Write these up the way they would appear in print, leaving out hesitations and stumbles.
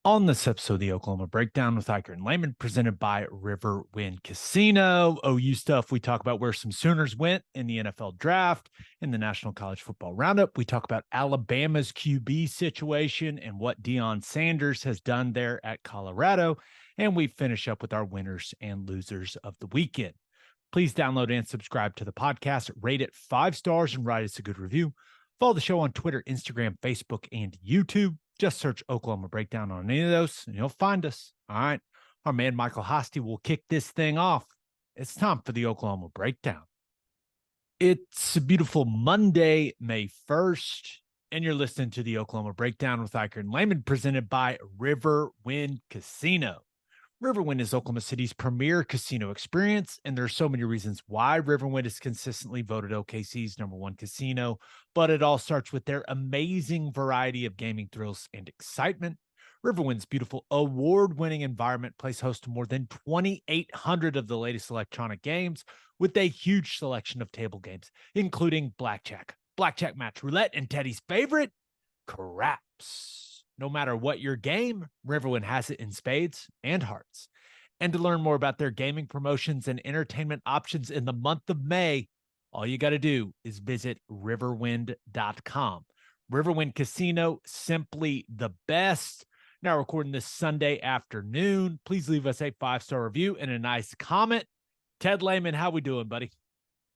On this episode of the Oklahoma Breakdown with Ikard and Lehman, presented by Riverwind Casino. OU stuff, we talk about where some Sooners went in the NFL draft, in the National College Football Roundup. We talk about Alabama's QB situation and what Deion Sanders has done there at Colorado. And we finish up with our winners and losers of the weekend. Please download and subscribe to the podcast, rate it 5 stars, and write us a good review. Follow the show on Twitter, Instagram, Facebook, and YouTube. Just search Oklahoma Breakdown on any of those, and you'll find us. All right. Our man, Michael Hosty, will kick this thing off. It's time for the Oklahoma Breakdown. It's a beautiful Monday, May 1st, and you're listening to the Oklahoma Breakdown with Ikard and Lehman, presented by Riverwind Casino. Riverwind is Oklahoma City's premier casino experience, and there are so many reasons why Riverwind is consistently voted OKC's #1 casino, but it all starts with their amazing variety of gaming thrills and excitement. Riverwind's beautiful award-winning environment plays host to more than 2,800 of the latest electronic games with a huge selection of table games, including blackjack match roulette, and Teddy's favorite, craps. No matter what your game, Riverwind has it in spades and hearts. And to learn more about their gaming promotions and entertainment options in the month of May, all you got to do is visit riverwind.com. Riverwind Casino, simply the best. Now recording this Sunday afternoon. Please leave us a 5-star review and a nice comment. Ted Lehman, how we doing, buddy?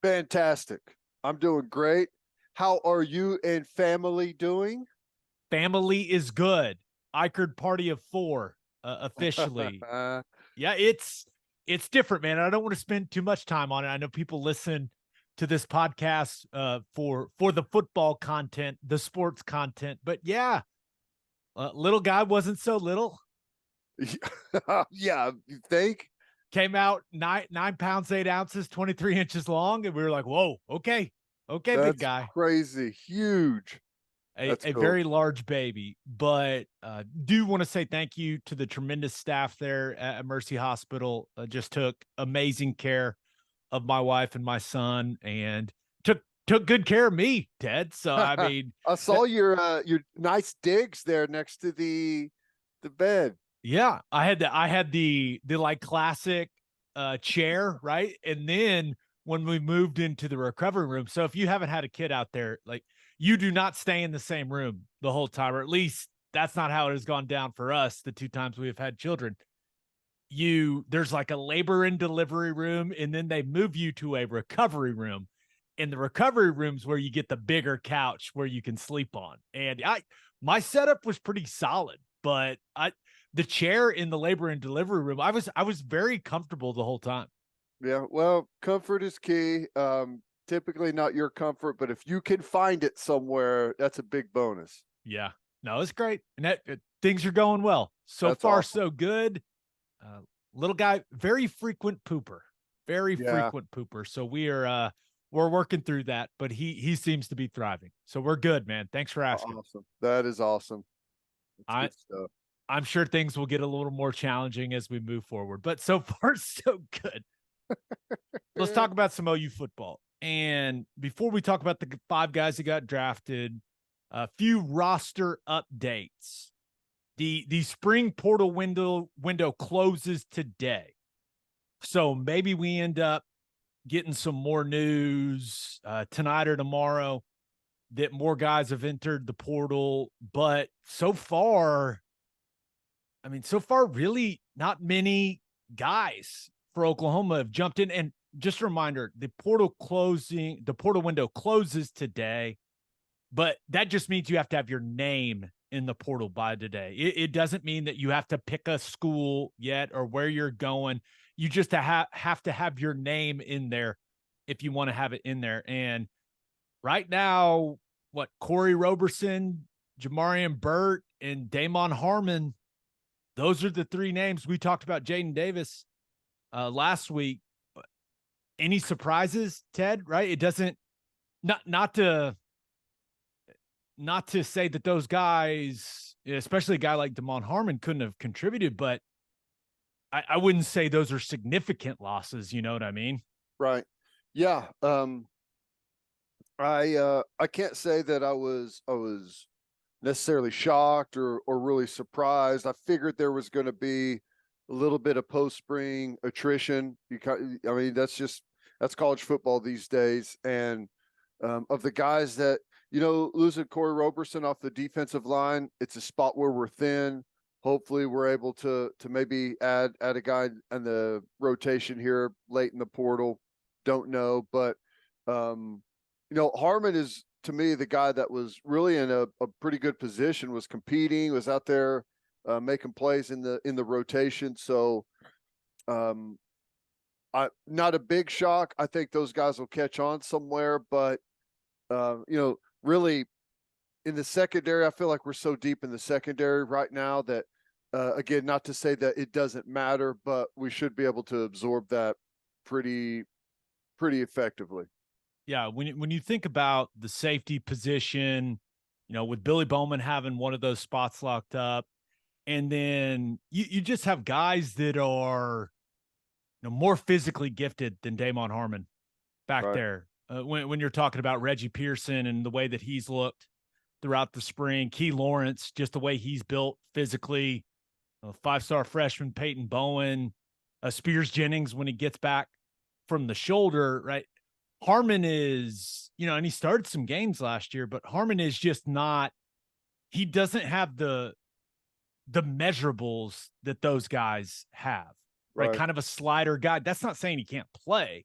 Fantastic. I'm doing great. How are you and family doing? Family is good. Ikard party of 4 officially. Yeah, it's different, man. I don't want to spend too much time on it. I know people listen to this podcast for the football content, the sports content, but yeah, little guy wasn't so little. Yeah, you think? Came out 9 pounds 8 ounces, 23 inches long, and we were like, whoa, okay, big guy, crazy, huge. A cool. Very large baby, but do want to say thank you to the tremendous staff there at Mercy Hospital. Just took amazing care of my wife and my son, and took good care of me, Ted. So I mean, I saw your nice digs there next to the bed. Yeah, I had the like classic chair, right? And then when we moved into the recovery room, so if you haven't had a kid out there, like, you do not stay in the same room the whole time, or at least that's not how it has gone down for us the 2 times we have had children. There's like a labor and delivery room, and then they move you to a recovery room. In the recovery rooms where you get the bigger couch where you can sleep on. And my setup was pretty solid, but the chair in the labor and delivery room, I was very comfortable the whole time. Yeah, well, comfort is key. Typically not your comfort, but if you can find it somewhere, that's a big bonus. Yeah, no, it's great. And things are going well. So far, awesome. So good. Little guy, very frequent pooper, frequent pooper. So we're working through that, but he seems to be thriving. So we're good, man. Thanks for asking. Awesome. That is awesome. That's good stuff. I'm sure things will get a little more challenging as we move forward, but so far, so good. Let's talk about some OU football. And before we talk about the 5 guys that got drafted, a few roster updates. The spring portal window closes today. So maybe we end up getting some more news tonight or tomorrow that more guys have entered the portal. But so far, really not many guys for Oklahoma have jumped in. And just a reminder, the portal window closes today, but that just means you have to have your name in the portal by today. It doesn't mean that you have to pick a school yet or where you're going. You just have to have your name in there if you want to have it in there. And right now, Corey Roberson, Jamarian Burt, and Damon Harmon, those are the 3 names. We talked about Jaden Davis last week. Any surprises, Ted? Right? It doesn't not to say that those guys, especially a guy like Damon Harmon, couldn't have contributed, but I wouldn't say those are significant losses. You know what I mean? Right. Yeah. I can't say that I was necessarily shocked or really surprised. I figured there was going to be a little bit of post-spring attrition. I mean, that's college football these days. And of the guys that, losing Corey Roberson off the defensive line, it's a spot where we're thin. Hopefully we're able to maybe add a guy in the rotation here late in the portal. Don't know, but Harmon is, to me, the guy that was really in a pretty good position, was competing, was out there making plays in the rotation. So not a big shock. I think those guys will catch on somewhere, but really in the secondary, I feel like we're so deep in the secondary right now that again, not to say that it doesn't matter, but we should be able to absorb that pretty effectively. Yeah, when you think about the safety position, with Billy Bowman having one of those spots locked up, and then you just have guys that are more physically gifted than Damon Harmon back Right. there. When you're talking about Reggie Pearson and the way that he's looked throughout the spring, Key Lawrence, just the way he's built physically, 5-star freshman Peyton Bowen, Spears Jennings when he gets back from the shoulder, right? Harmon is, and he started some games last year, but Harmon is just not, he doesn't have the measurables that those guys have, right? Kind of a slider guy. That's not saying he can't play,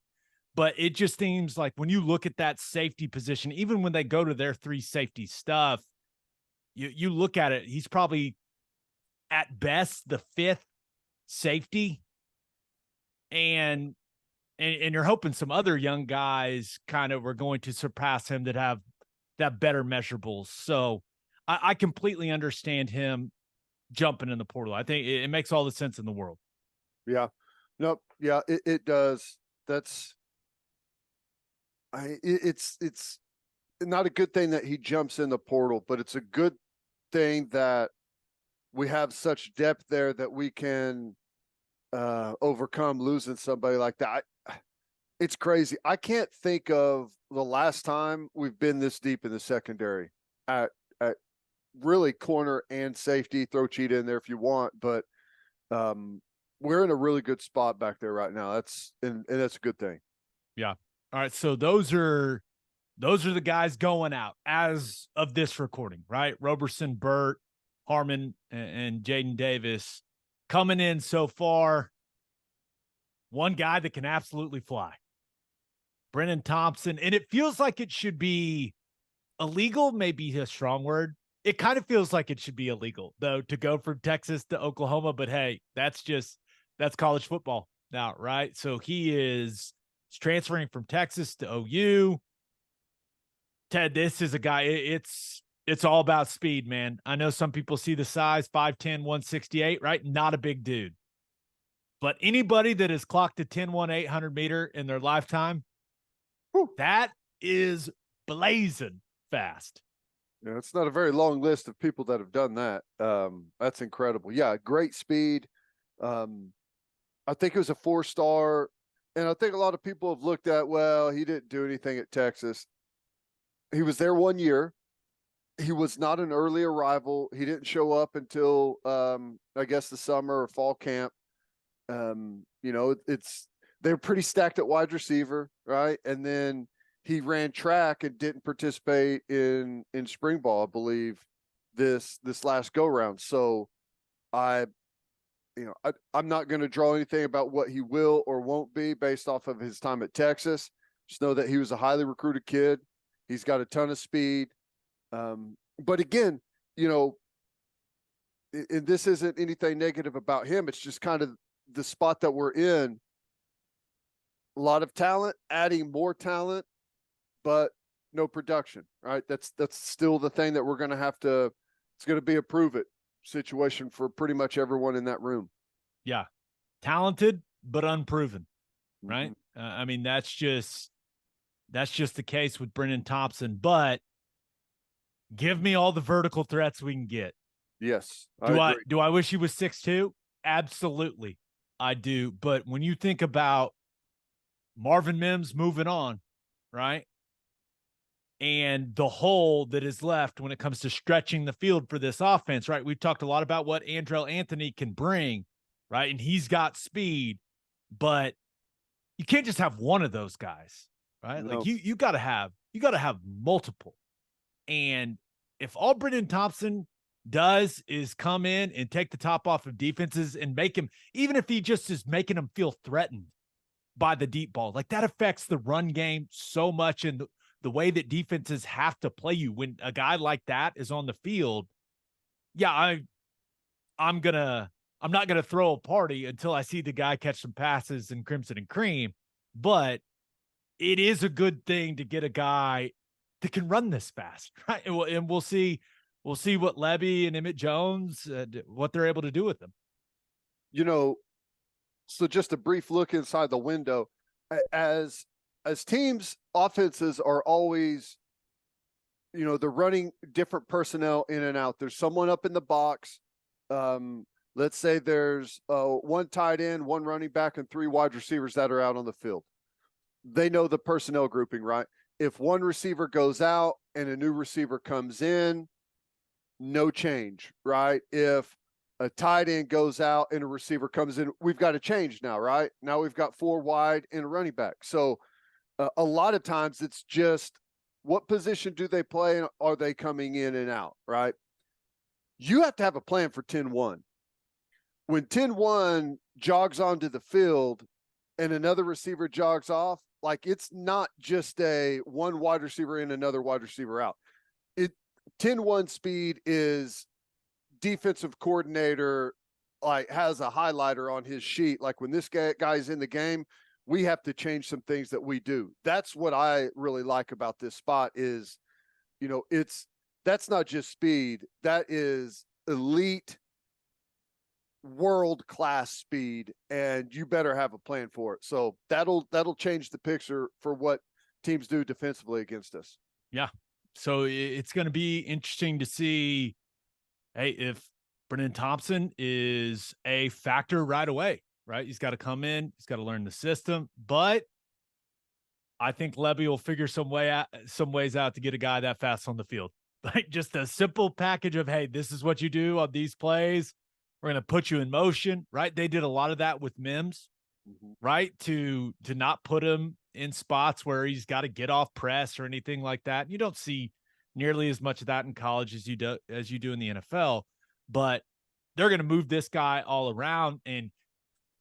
but it just seems like when you look at that safety position, even when they go to their 3 safety stuff, you look at it, he's probably at best the 5th safety. And you're hoping some other young guys kind of are going to surpass him that have that better measurables. So I completely understand him jumping in the portal. I think it makes all the sense in the world. Yeah. Nope. Yeah, it does. It's not a good thing that he jumps in the portal, but it's a good thing that we have such depth there that we can overcome losing somebody like that. It's crazy. I can't think of the last time we've been this deep in the secondary at really corner and safety. Throw Cheetah in there if you want, but we're in a really good spot back there right now. That's a good thing. Yeah. All right. So those are the guys going out as of this recording, right? Roberson, Burt, Harmon, and Jaden Davis coming in so far. One guy that can absolutely fly, Brennan Thompson. And it feels like it should be illegal, maybe a strong word. It kind of feels like it should be illegal, though, to go from Texas to Oklahoma. But hey, that's college football now, right? So he's transferring from Texas to OU. Ted, this is a guy, it's all about speed, man. I know some people see the size, 5'10", 168, right? Not a big dude. But anybody that has clocked a 10-1 800-meter in their lifetime, that is blazing fast. Yeah, it's not a very long list of people that have done that. That's incredible. Yeah, great speed. I think it was a 4-star, and I think a lot of people have looked at, well, he didn't do anything at Texas. He was there 1 year. He was not an early arrival. He didn't show up until I guess the summer or fall camp. They're pretty stacked at wide receiver, right? And then he ran track and didn't participate in spring ball, I believe, this last go round. So I'm not going to draw anything about what he will or won't be based off of his time at Texas. Just know that he was a highly recruited kid. He's got a ton of speed. But again, and this isn't anything negative about him. It's just kind of the spot that we're in. A lot of talent, adding more talent, but no production, right? That's still the thing that we're going to have to, it's going to be a prove it situation for pretty much everyone in that room. Yeah. Talented, but unproven, right? Mm-hmm. I mean, that's just the case with Brennan Thompson, but give me all the vertical threats we can get. Yes. Do I wish he was 6'2"? Absolutely. I do. But when you think about Marvin Mims moving on, right? and the hole that is left when it comes to stretching the field for this offense, right? We've talked a lot about what Andrell Anthony can bring, right? And he's got speed, but you can't just have one of those guys, right? No. Like you got to have multiple. And if all Brennan Thompson does is come in and take the top off of defenses and make him, even if he just is making them feel threatened by the deep ball, like that affects the run game so much in the way that defenses have to play you. When a guy like that is on the field, yeah, I'm not gonna throw a party until I see the guy catch some passes in crimson and cream. But it is a good thing to get a guy that can run this fast, right? And we'll see what Levy and Emmett Jones, what they're able to do with them. You know, so just a brief look inside the window. As teams, offenses are always, you know, they're running different personnel in and out. There's someone up in the box. Let's say there's one tight end, one running back, and 3 wide receivers that are out on the field. They know the personnel grouping, right? If one receiver goes out and a new receiver comes in, no change, right? If a tight end goes out and a receiver comes in, we've got to change now, right? Now we've got 4 wide and a running back. So a lot of times it's just what position do they play and are they coming in and out, right? You have to have a plan for 10-1. When 10-1 jogs onto the field and another receiver jogs off, like it's not just a one wide receiver in, another wide receiver out. 10-1 speed is defensive coordinator like has a highlighter on his sheet. Like when this guy's in the game, we have to change some things that we do. That's what I really like about this spot is, you know, that's not just speed. That is elite world-class speed, and you better have a plan for it. So that'll change the picture for what teams do defensively against us. Yeah. So it's going to be interesting to see, hey, if Brennan Thompson is a factor right away, right? He's got to come in. He's got to learn the system. But I think Levy will figure some ways out to get a guy that fast on the field. Like just a simple package of, hey, this is what you do on these plays. We're going to put you in motion, right? They did a lot of that with Mims, right? To not put him in spots where he's got to get off press or anything like that. You don't see nearly as much of that in college as you do in the NFL, but they're going to move this guy all around. And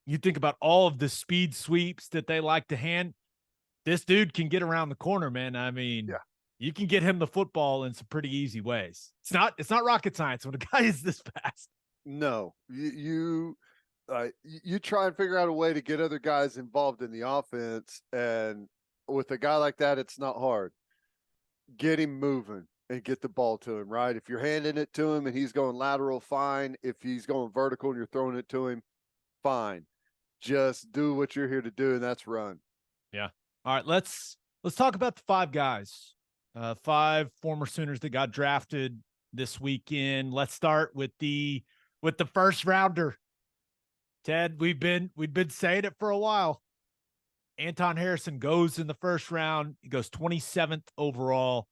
you think about all of the speed sweeps that they like to hand. This dude can get around the corner, man. I mean, yeah. You can get him the football in some pretty easy ways. It's not rocket science when a guy is this fast. No, you try and figure out a way to get other guys involved in the offense, and with a guy like that, it's not hard. Get him moving and get the ball to him, right? If you're handing it to him and he's going lateral, fine. If he's going vertical and you're throwing it to him, fine. Just do what you're here to do, and that's run. Yeah. All right, let's talk about the 5 guys. 5 former Sooners that got drafted this weekend. Let's start with the first rounder. Ted, we've been saying it for a while. Anton Harrison goes in the first round. He goes 27th overall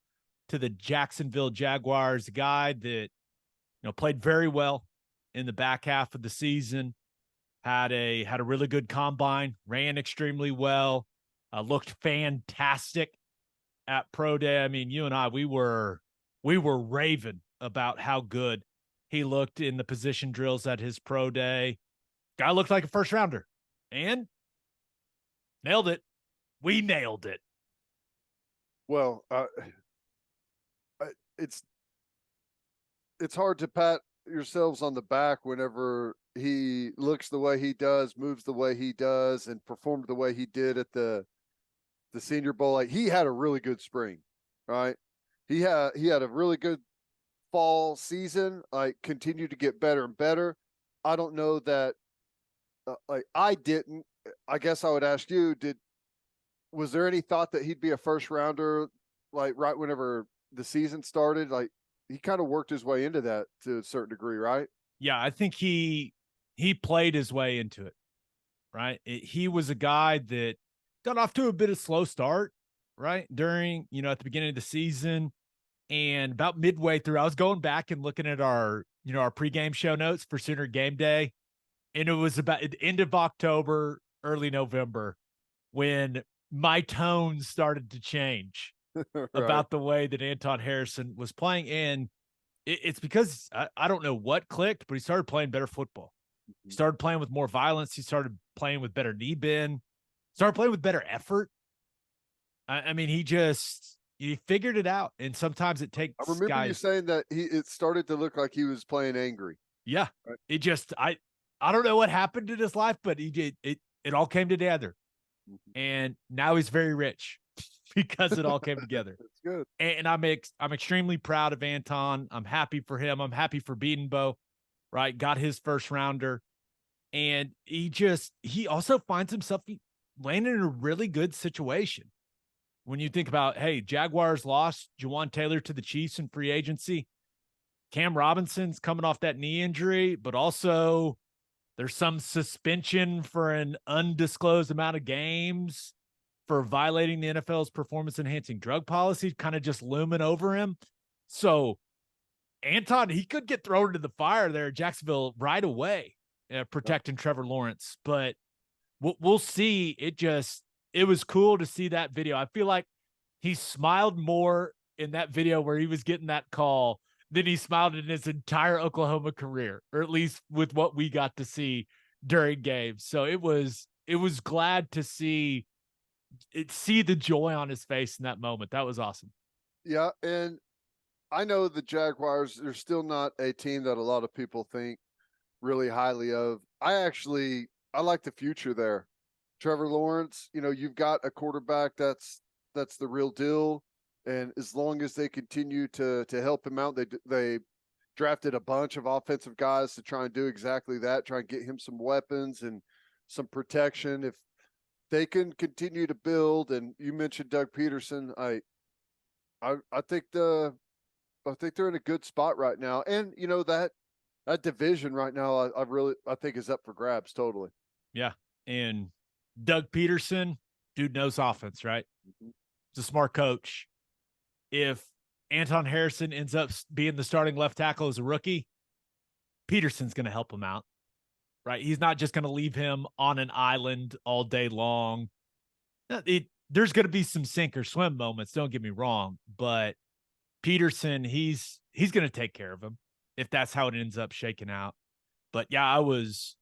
to the Jacksonville Jaguars, a guy that, played very well in the back half of the season, had a really good combine, ran extremely well, looked fantastic at pro day. I mean, you and I, we were raving about how good he looked in the position drills at his pro day. Guy looked like a first rounder and nailed it. We nailed it. Well, it's hard to pat yourselves on the back whenever he looks the way he does, moves the way he does, and performed the way he did at the Senior Bowl. Like he had a really good spring, right? He had a really good fall season. Like continued to get better and better. I don't know that. I didn't. I guess I would ask you: was there any thought that he'd be a first rounder? Like right whenever the season started, like he kind of worked his way into that to a certain degree, right? Yeah, I think he played his way into it, right? He was a guy that got off to a bit of slow start, right? During, at the beginning of the season and about midway through, I was going back and looking at our pregame show notes for Sooner game day. And it was about the end of October, early November when my tone started to change Right. about the way that Anton Harrison was playing. And it's because I don't know what clicked, but he started playing better football. He started playing with more violence. He started playing with better knee bend, started playing with better effort. I mean, he figured it out. And sometimes it takes I remember you guys. saying that it started to look like he was playing angry. Yeah. Right. It just, I don't know what happened in his life, but he did it all came together. And now he's very rich because it all came together. That's good. And I'm extremely proud of Anton. I'm happy for him. I'm happy for Beatonbow, right? Got his first rounder. And he also finds himself landing in a really good situation. When you think about, hey, Jaguars lost Jawan Taylor to the Chiefs in free agency. Cam Robinson's coming off that knee injury, but also there's some suspension for an undisclosed amount of games for violating the NFL's performance-enhancing drug policy, kind of just looming over him. So Anton, he could get thrown into the fire there at Jacksonville right away, protecting Trevor Lawrence. But we'll see. It was cool to see that video. I feel like he smiled more in that video where he was getting that call than he smiled in his entire Oklahoma career, or at least with what we got to see during games. So it was glad to see the joy on his face in that moment. That was awesome. Yeah, and I know the Jaguars, they're still not a team that a lot of people think really highly of. I like the future there. Trevor Lawrence, you've got a quarterback that's the real deal. And as long as they continue to help him out, they drafted a bunch of offensive guys to try and do exactly that, try and get him some weapons and some protection. If they can continue to build, and you mentioned Doug Peterson, I think they're in a good spot right now. And that division right now, I think is up for grabs totally. Yeah. And Doug Peterson, dude knows offense, right? Mm-hmm. He's a smart coach. If Anton Harrison ends up being the starting left tackle as a rookie, Peterson's going to help him out, right? He's not just going to leave him on an island all day long. There's going to be some sink or swim moments, don't get me wrong, but Peterson, he's going to take care of him if that's how it ends up shaking out. But yeah, I was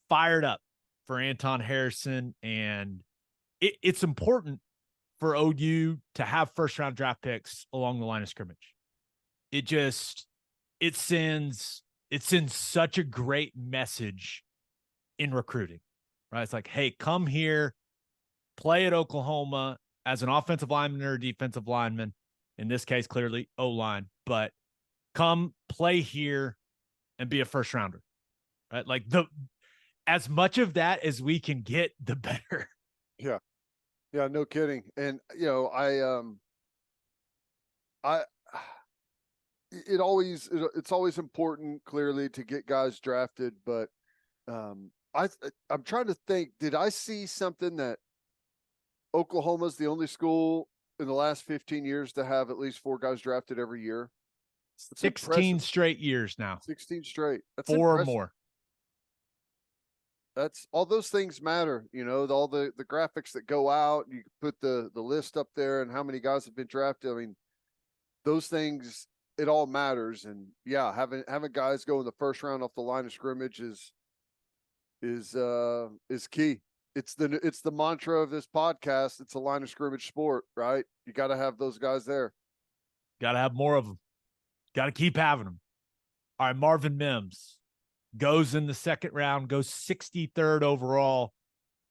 fired up for Anton Harrison, and it's important for OU to have first-round draft picks along the line of scrimmage. It sends such a great message in recruiting, right? It's like, hey, come here, play at Oklahoma as an offensive lineman or a defensive lineman. In this case, clearly O-line, but come play here and be a first-rounder, right? Like as much of that as we can get, the better. Yeah. Yeah, no kidding. And it's always important clearly to get guys drafted, but I'm trying to think, did I see something that Oklahoma's the only school in the last 15 years to have at least 4 guys drafted every year? That's 16 impressive. Straight years now. 16 straight. That's 4 impressive. Or more. That's all those things matter, all the graphics that go out, you put the list up there and how many guys have been drafted. I mean, those things, it all matters. And yeah, having guys go in the first round off the line of scrimmage is key. It's the mantra of this podcast. It's a line of scrimmage sport, right? You got to have those guys there. Got to have more of them. Got to keep having them. All right, Marvin Mims goes in the second round, goes 63rd overall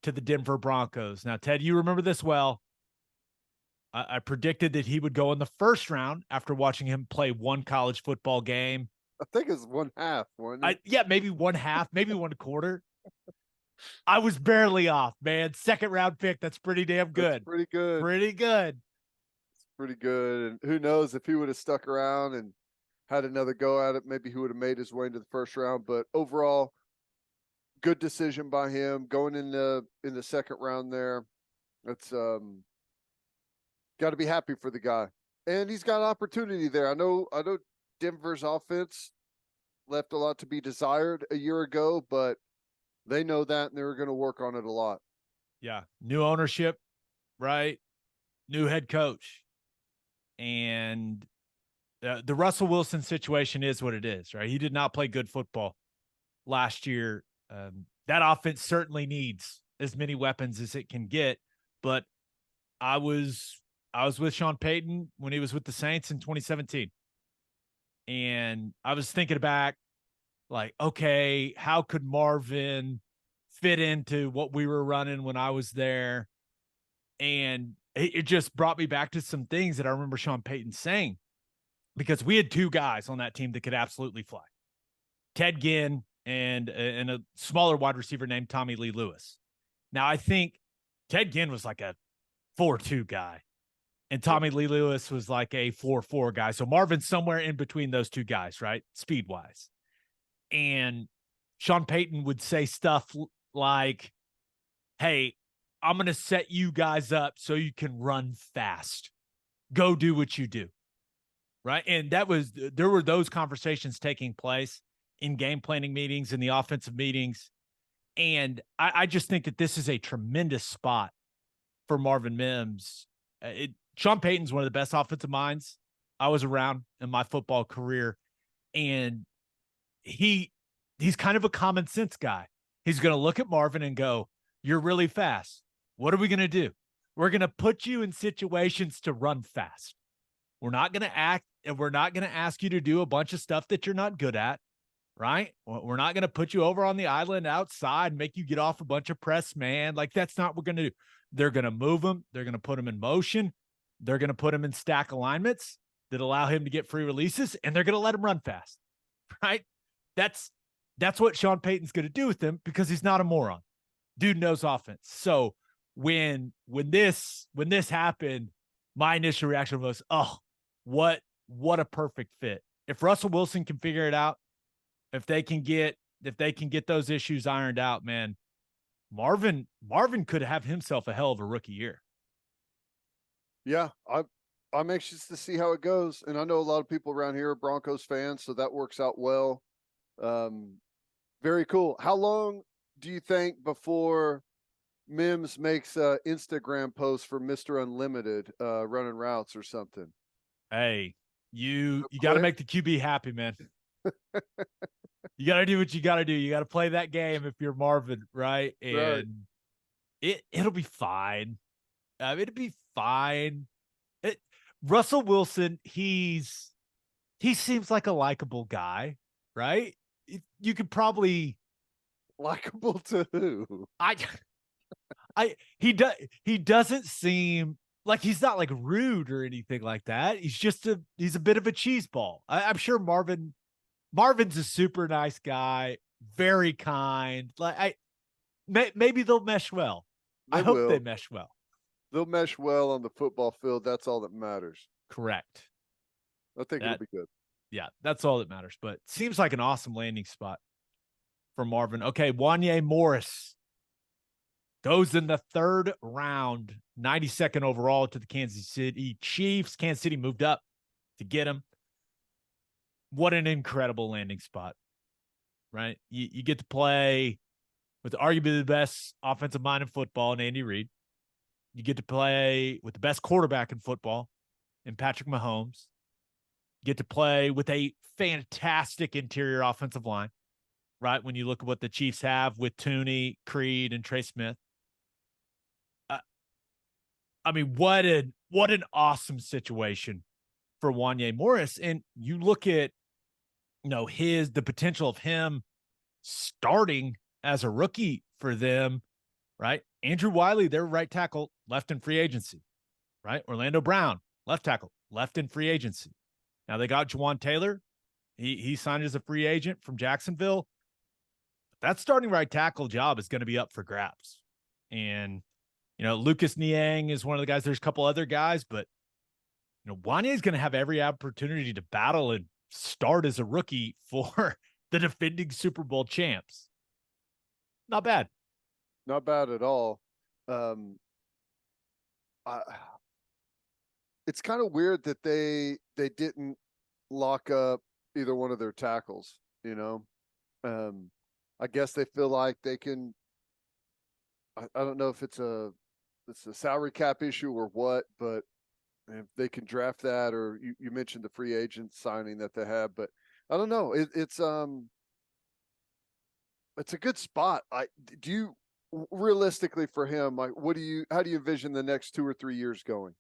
to the Denver Broncos. Now, Ted, you remember this well. I predicted that he would go in the first round after watching him play one college football game. I think it's 1/2. Yeah, maybe 1/2, maybe 1/4. I was barely off, man. Second round pick. That's pretty damn good. That's pretty good. Pretty good. It's pretty good. And who knows if he would have stuck around and had another go at it, maybe he would have made his way into the first round. But overall, good decision by him going in the second round there. That's Got to be happy for the guy. And he's got opportunity there. I know Denver's offense left a lot to be desired a year ago, but they know that and they're going to work on it a lot. Yeah. New ownership, right? New head coach. And the Russell Wilson situation is what it is, right? He did not play good football last year. That offense certainly needs as many weapons as it can get. But I was with Sean Payton when he was with the Saints in 2017. And I was thinking back, like, okay, how could Marvin fit into what we were running when I was there? And it just brought me back to some things that I remember Sean Payton saying, because we had two guys on that team that could absolutely fly. Ted Ginn and a smaller wide receiver named Tommy Lee Lewis. Now, I think Ted Ginn was like a 4-2 guy, and Tommy Lee Lewis was like a 4-4 guy. So Marvin's somewhere in between those two guys, right? Speed-wise. And Sean Payton would say stuff like, hey, I'm going to set you guys up so you can run fast. Go do what you do. Right. And there were those conversations taking place in game planning meetings, in the offensive meetings. And I just think that this is a tremendous spot for Marvin Mims. Sean Payton's one of the best offensive minds I was around in my football career. And he's kind of a common sense guy. He's going to look at Marvin and go, you're really fast. What are we going to do? We're going to put you in situations to run fast. We're not going to act, and we're not going to ask you to do a bunch of stuff that you're not good at, right? We're not going to put you over on the island outside and make you get off a bunch of press, man. Like, that's not what we're going to do. They're going to move him. They're going to put him in motion. They're going to put him in stack alignments that allow him to get free releases, and they're going to let him run fast, right? That's what Sean Payton's going to do with him, because he's not a moron. Dude knows offense. So when this happened, my initial reaction was, oh, what a perfect fit. If Russell Wilson can figure it out, if they can get those issues ironed out, man, Marvin could have himself a hell of a rookie year. Yeah, I'm anxious to see how it goes. And I know a lot of people around here are Broncos fans, so that works out well. Very cool. How long do you think before Mims makes an Instagram post for Mr. Unlimited running routes or something? Hey, you got to make the QB happy, man. You got to do what you got to do. You got to play that game if you're Marvin, right? And it'll be fine. It'll be fine. Russell Wilson, he seems like a likable guy, right? You could probably likable to who? He doesn't seem like, he's not like rude or anything like that. He's a bit of a cheese ball. I'm sure Marvin's a super nice guy, very kind. Like maybe they'll mesh well. I hope they mesh well. They'll mesh well on the football field. That's all that matters. Correct. I think it'll be good. Yeah, that's all that matters. But seems like an awesome landing spot for Marvin. Okay, Wanya Morris goes in the 3rd round, 92nd overall to the Kansas City Chiefs. Kansas City moved up to get him. What an incredible landing spot, right? You get to play with arguably the best offensive mind in football in Andy Reid. You get to play with the best quarterback in football in Patrick Mahomes. You get to play with a fantastic interior offensive line, right? When you look at what the Chiefs have with Tooney, Creed, and Trey Smith. I mean, what an awesome situation for Wanya Morris. And you look at, the potential of him starting as a rookie for them, right? Andrew Wiley, their right tackle, left in free agency, right? Orlando Brown, left tackle, left in free agency. Now they got Juwan Taylor. He signed as a free agent from Jacksonville. That starting right tackle job is going to be up for grabs. And, Lucas Niang is one of the guys. There's a couple other guys, but, Wanya is going to have every opportunity to battle and start as a rookie for the defending Super Bowl champs. Not bad. Not bad at all. it's kind of weird that they didn't lock up either one of their tackles, you know. I guess they feel like they can. I don't know if it's a salary cap issue or what, but if they can draft that, or you mentioned the free agent signing that they have, but I don't know. It's a good spot. Do you realistically for him, like, how do you envision the next 2 or 3 years going?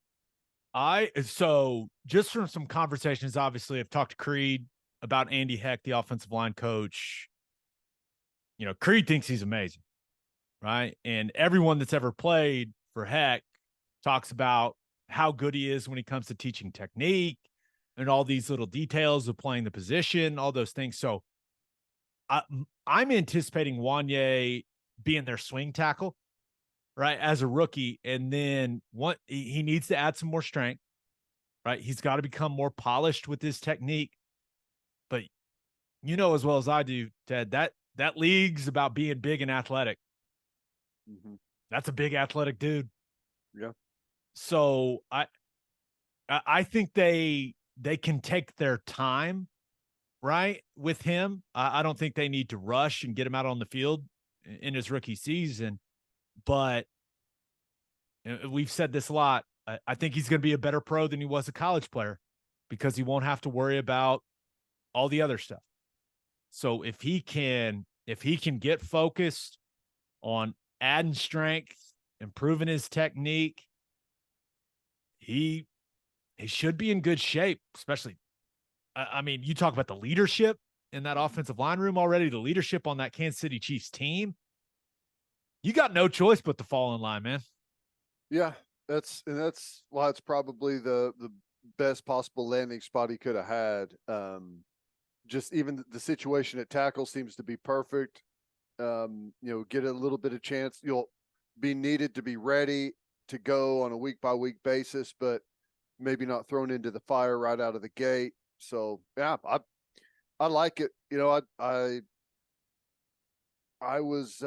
So just from some conversations, obviously I've talked to Creed about Andy Heck, the offensive line coach. You know, Creed thinks he's amazing, right? And everyone that's ever played for Heck talks about how good he is when he comes to teaching technique and all these little details of playing the position, all those things. So I'm anticipating Wanya being their swing tackle, right, as a rookie. And then he needs to add some more strength, right? He's got to become more polished with his technique. But you know as well as I do, Ted, that league's about being big and athletic. Mm-hmm. That's a big athletic dude. Yeah. So I think they can take their time, right, with him. I don't think they need to rush and get him out on the field in his rookie season. But we've said this a lot. I think he's going to be a better pro than he was a college player because he won't have to worry about all the other stuff. So if he can get focused on adding strength, improving his technique, he should be in good shape, especially. I mean, you talk about the leadership in that offensive line room already, the leadership on that Kansas City Chiefs team. You got no choice but to fall in line, man. Yeah, that's why it's probably the best possible landing spot he could have had. Just even the situation at tackle seems to be perfect. Get a little bit of chance. You'll be needed to be ready to go on a week by week basis, but maybe not thrown into the fire right out of the gate. So yeah, I like it. You know, I was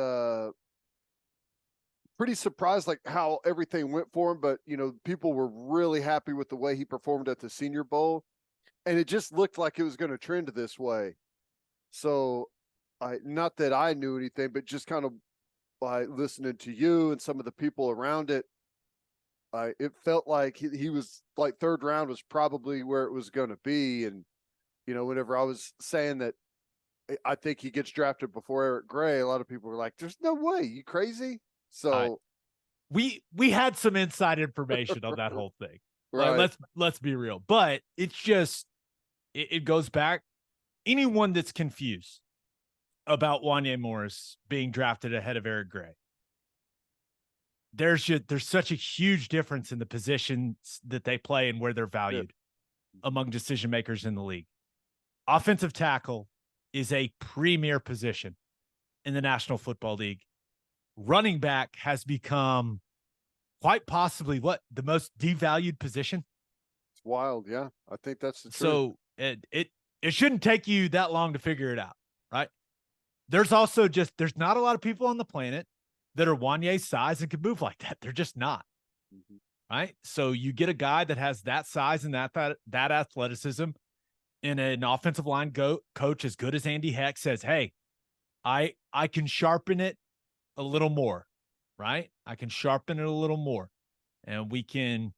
pretty surprised like how everything went for him, but people were really happy with the way he performed at the Senior Bowl, and it just looked like it was going to trend this way. So not that I knew anything, but just kind of by listening to you and some of the people around it, it felt like he was like third round was probably where it was going to be. And, whenever I was saying that I think he gets drafted before Eric Gray, a lot of people were like, there's no way, you crazy? So we had some inside information on that whole thing. Right. Like, let's be real. But it's just, it goes back. Anyone that's confused about Wanya Morris being drafted ahead of Eric Gray, there's such a huge difference in the positions that they play and where they're valued among decision makers in the league. Offensive tackle is a premier position in the National Football League. Running back has become quite possibly the most devalued position. It's wild. Yeah. I think that's the truth. So it shouldn't take you that long to figure it out, right? There's also there's not a lot of people on the planet that are Wanya's size and can move like that. They're just not. Mm-hmm. Right. So you get a guy that has that size and that athleticism, and an offensive line coach as good as Andy Heck says, hey, I can sharpen it a little more, right? I can sharpen it a little more, and we can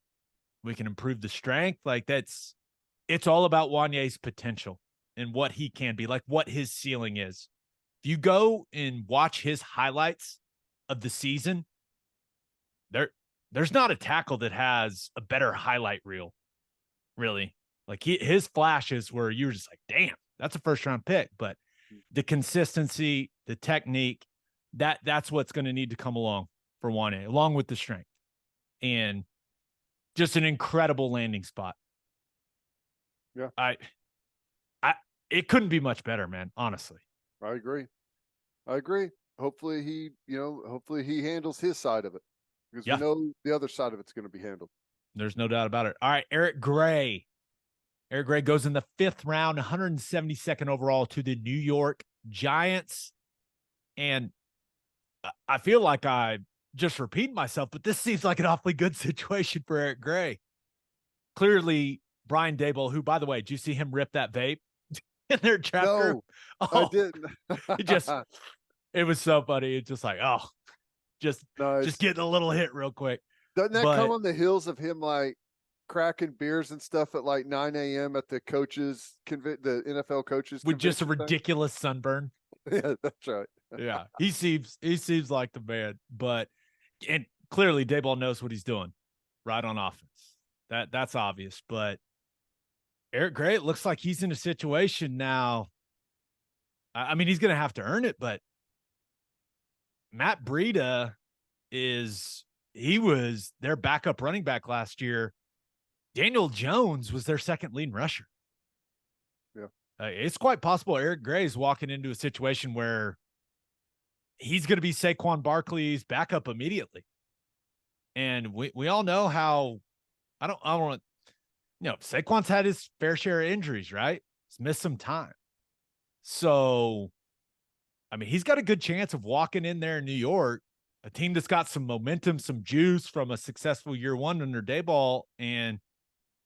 improve the strength. Like it's all about Wanya's potential and what he can be, like what his ceiling is. If you go and watch his highlights of the season, there's not a tackle that has a better highlight reel, really. Like his flashes where you were just like, damn, that's a first round pick. But the consistency, the technique, that's what's going to need to come along for Wanya, along with the strength. And just an incredible landing spot. Yeah. It couldn't be much better, man, honestly. I agree. Hopefully he handles his side of it, because we know the other side of it's going to be handled. There's no doubt about it. All right, Eric Gray. Eric Gray goes in the 5th round, 172nd overall to the New York Giants. And I feel like I just repeat myself, but this seems like an awfully good situation for Eric Gray. clearly Brian Daboll, who, by the way, did you see him rip that vape in their draft group? No, I didn't. It was so funny. It's just like, just Nice. getting a little hit real quick. Doesn't that But come on the heels of him like cracking beers and stuff at like 9 a.m. at the the NFL coaches with just a convention thing? ridiculous sunburn. Yeah, that's right. Yeah, he seems like the man. But and clearly Daboll knows what he's doing right on offense. That's obvious. But Eric Gray, it looks like he's in a situation now. I mean, he's going to have to earn it, but Matt Breida he was their backup running back last year. Daniel Jones was their second leading rusher. Yeah. It's quite possible Eric Gray is walking into a situation where he's going to be Saquon Barkley's backup immediately. And we all know how I don't want, Saquon's had his fair share of injuries, right? He's missed some time. So, I mean, he's got a good chance of walking in there in New York, a team that's got some momentum, some juice from a successful year one under Daboll, and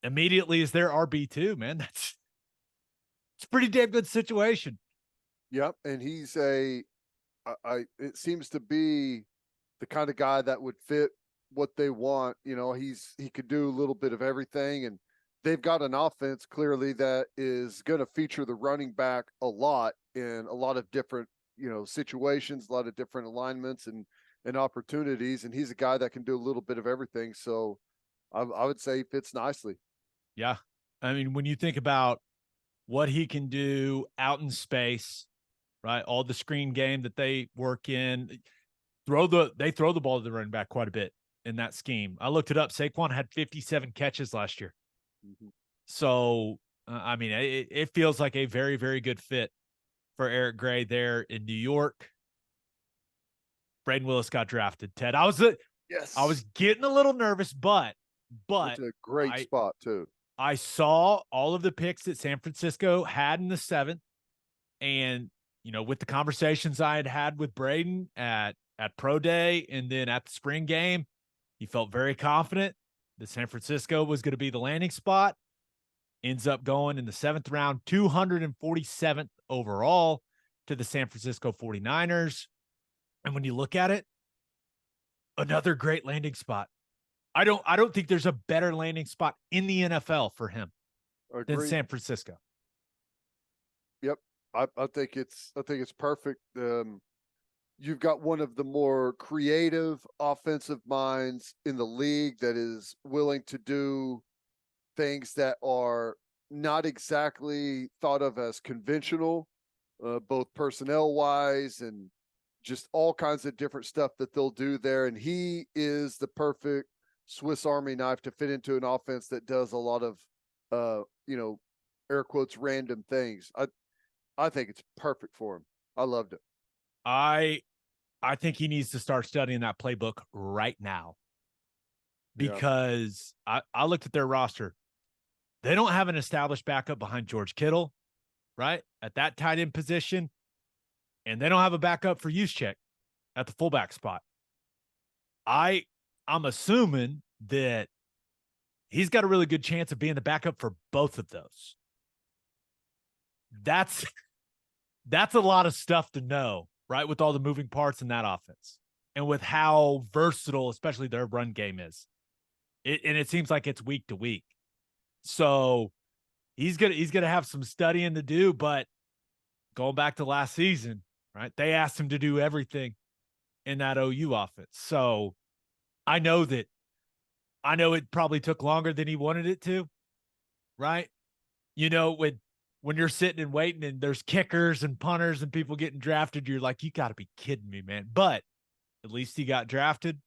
immediately is their RB2, man. It's a pretty damn good situation. Yep. And he's it seems to be the kind of guy that would fit what they want. He could do a little bit of everything, and they've got an offense clearly that is going to feature the running back a lot in a lot of different, situations, a lot of different alignments and opportunities. And he's a guy that can do a little bit of everything. So I would say he fits nicely. Yeah. I mean, when you think about what he can do out in space, right? All the screen game that they work in, they throw the ball to the running back quite a bit in that scheme. I looked it up. Saquon had 57 catches last year. Mm-hmm. So, I mean, it feels like a very, very good fit for Eric Gray there in New York. Brayden Willis got drafted. Ted, I was getting a little nervous, but it's a great spot too. I saw all of the picks that San Francisco had in the 7th, and with the conversations I had with Brayden at Pro Day and then at the spring game, he felt very confident that San Francisco was going to be the landing spot. Ends up going in the 7th round, 247th overall to the San Francisco 49ers. And when you look at it, another great landing spot. I don't think there's a better landing spot in the NFL for him than San Francisco. Yep. I think it's perfect. You've got one of the more creative offensive minds in the league that is willing to do things that are not exactly thought of as conventional, both personnel wise and just all kinds of different stuff that they'll do there. And he is the perfect Swiss Army knife to fit into an offense that does a lot of, air quotes, random things. I think it's perfect for him. I loved it. I think he needs to start studying that playbook right now because I looked at their roster. They don't have an established backup behind George Kittle, right? At that tight end position. And they don't have a backup for Juszczyk at the fullback spot. I'm assuming that he's got a really good chance of being the backup for both of those. That's a lot of stuff to know, right? With all the moving parts in that offense and with how versatile, especially their run game is. And it seems like it's week to week. So he's gonna have some studying to do, but going back to last season, right? They asked him to do everything in that OU offense. So I know it probably took longer than he wanted it to, right? When you're sitting and waiting and there's kickers and punters and people getting drafted, you're like, you got to be kidding me, man. But at least he got drafted.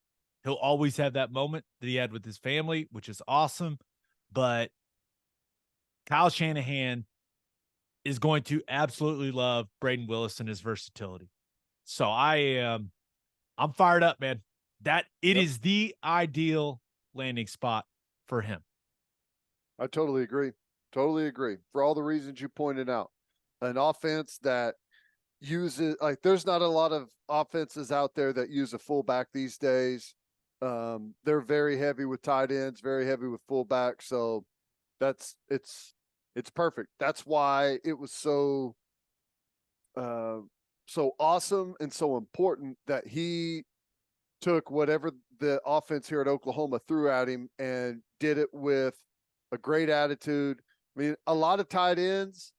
He'll always have that moment that he had with his family, which is awesome. But Kyle Shanahan is going to absolutely love Brayden Willis and his versatility. So I'm fired up, man. It is the ideal landing spot for him. I totally agree. Totally agree. For all the reasons you pointed out. An offense that uses, like, there's not a lot of offenses out there that use a fullback these days. They're very heavy with tight ends, very heavy with fullbacks. So It's perfect. That's why it was so awesome and so important that he took whatever the offense here at Oklahoma threw at him and did it with a great attitude. I mean, a lot of tight ends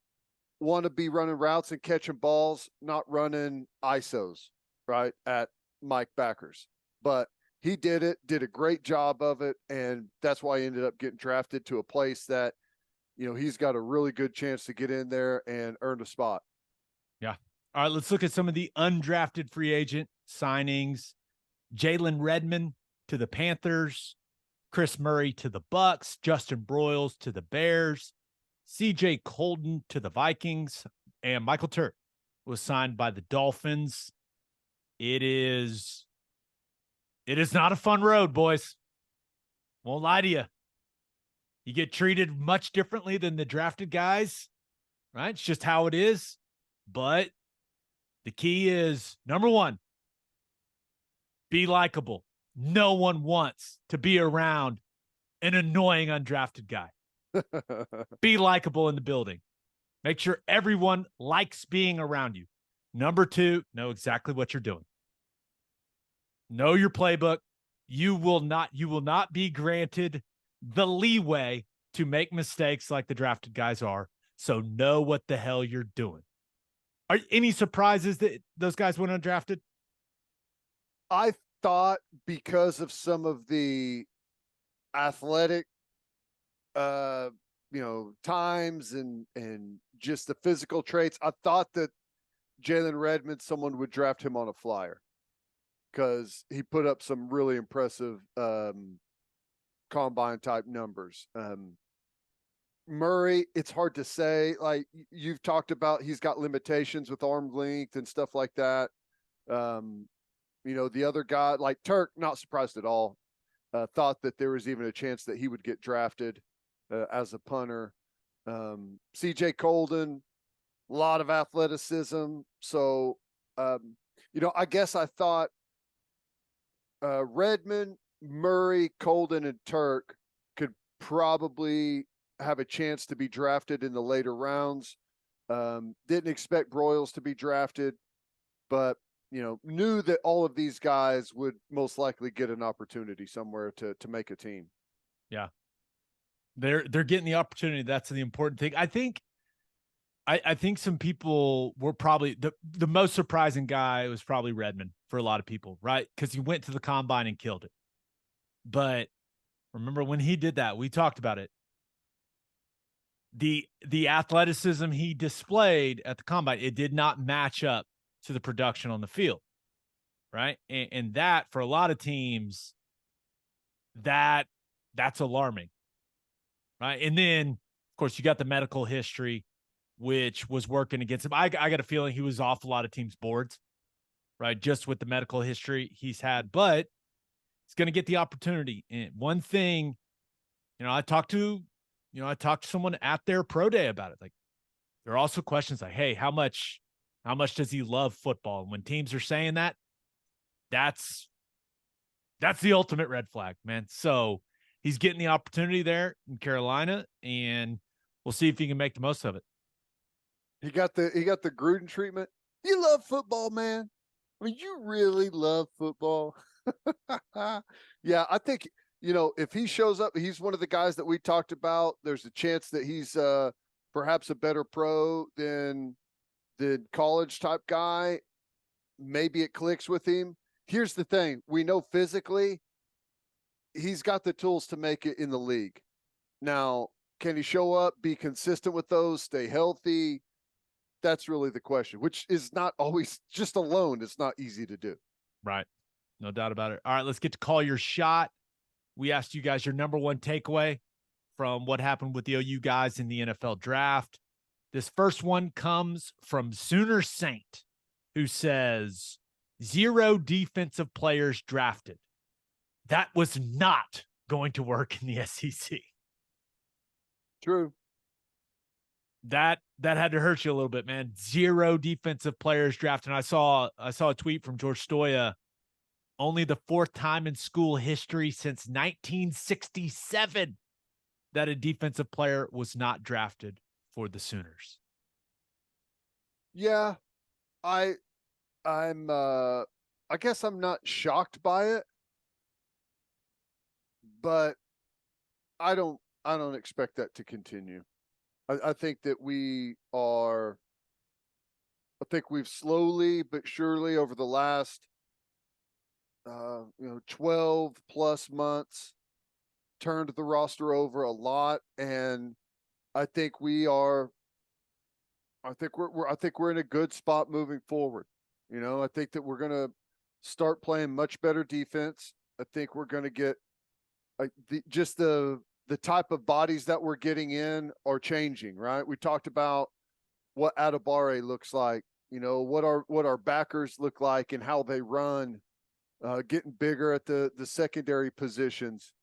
want to be running routes and catching balls, not running ISOs, right, at Mike backers. But he did a great job of it, and that's why he ended up getting drafted to a place that, he's got a really good chance to get in there and earn a spot. Yeah. All right, let's look at some of the undrafted free agent signings. Jalen Redmond to the Panthers, Chris Murray to the Bucks, Justin Broyles to the Bears, CJ Colton to the Vikings, and Michael Turk was signed by the Dolphins. It is not a fun road, boys. Won't lie to you. You get treated much differently than the drafted guys, right? It's just how it is. But the key is, number one, be likable. No one wants to be around an annoying undrafted guy. Be likable in the building. Make sure everyone likes being around you. Number two, know exactly what you're doing. Know your playbook. You will not be granted the leeway to make mistakes like the drafted guys are. So know what the hell you're doing. Are any surprises that those guys went undrafted? I thought because of some of the athletic times and just the physical traits, I thought that Jalen Redmond, someone would draft him on a flyer because he put up some really impressive combine type numbers. Murray, it's hard to say. Like you've talked about, he's got limitations with arm length and stuff like that. The other guy, like Turk, not surprised at all. Thought that there was even a chance that he would get drafted as a punter. CJ Colton, a lot of athleticism. So, I guess I thought Redmond, Murray, Colton, and Turk could probably have a chance to be drafted in the later rounds. Didn't expect Broyles to be drafted, but knew that all of these guys would most likely get an opportunity somewhere to make a team. Yeah. They're getting the opportunity. That's the important thing. I think some people were probably the most surprising guy was probably Redmond for a lot of people, right? Because he went to the combine and killed it. But remember when he did that, we talked about it. The athleticism he displayed at the combine, it did not match up to the production on the field, right? And that for a lot of teams, that's alarming, right? And then, of course, you got the medical history, which was working against him. I got a feeling he was off a lot of teams' boards, right? Just with the medical history he's had, but he's going to get the opportunity. And one thing, I talked to someone at their pro day about it. Like, there are also questions like, hey, how much does he love football? And when teams are saying that, that's the ultimate red flag, man. So he's getting the opportunity there in Carolina, and we'll see if he can make the most of it. He got the Gruden treatment. You love football, man. I mean, you really love football. Yeah, I think, if he shows up, he's one of the guys that we talked about. There's a chance that he's perhaps a better pro than the college type guy. Maybe it clicks with him. Here's the thing. We know physically he's got the tools to make it in the league. Now, can he show up, be consistent with those, stay healthy? That's really the question, which is not always just alone. It's not easy to do. Right. No doubt about it. All right, let's get to call your shot. We asked you guys your number one takeaway from what happened with the OU guys in the NFL draft. This first one comes from Sooner Saint, who says, 0 defensive players drafted. That was not going to work in the SEC. True. That had to hurt you a little bit, man. 0 defensive players drafted. And I saw a tweet from George Stoya. Only the 4th time in school history since 1967 that a defensive player was not drafted for the Sooners. Yeah, I guess I'm not shocked by it, but I don't expect that to continue. I think that I think we've slowly but surely over the last 12 plus months turned the roster over a lot, and I think we're in a good spot moving forward. I think that we're going to start playing much better defense. I think we're going to get the type of bodies that we're getting in are changing, right? We talked about what Adebare looks like, what our backers look like and how they run, getting bigger at the secondary positions.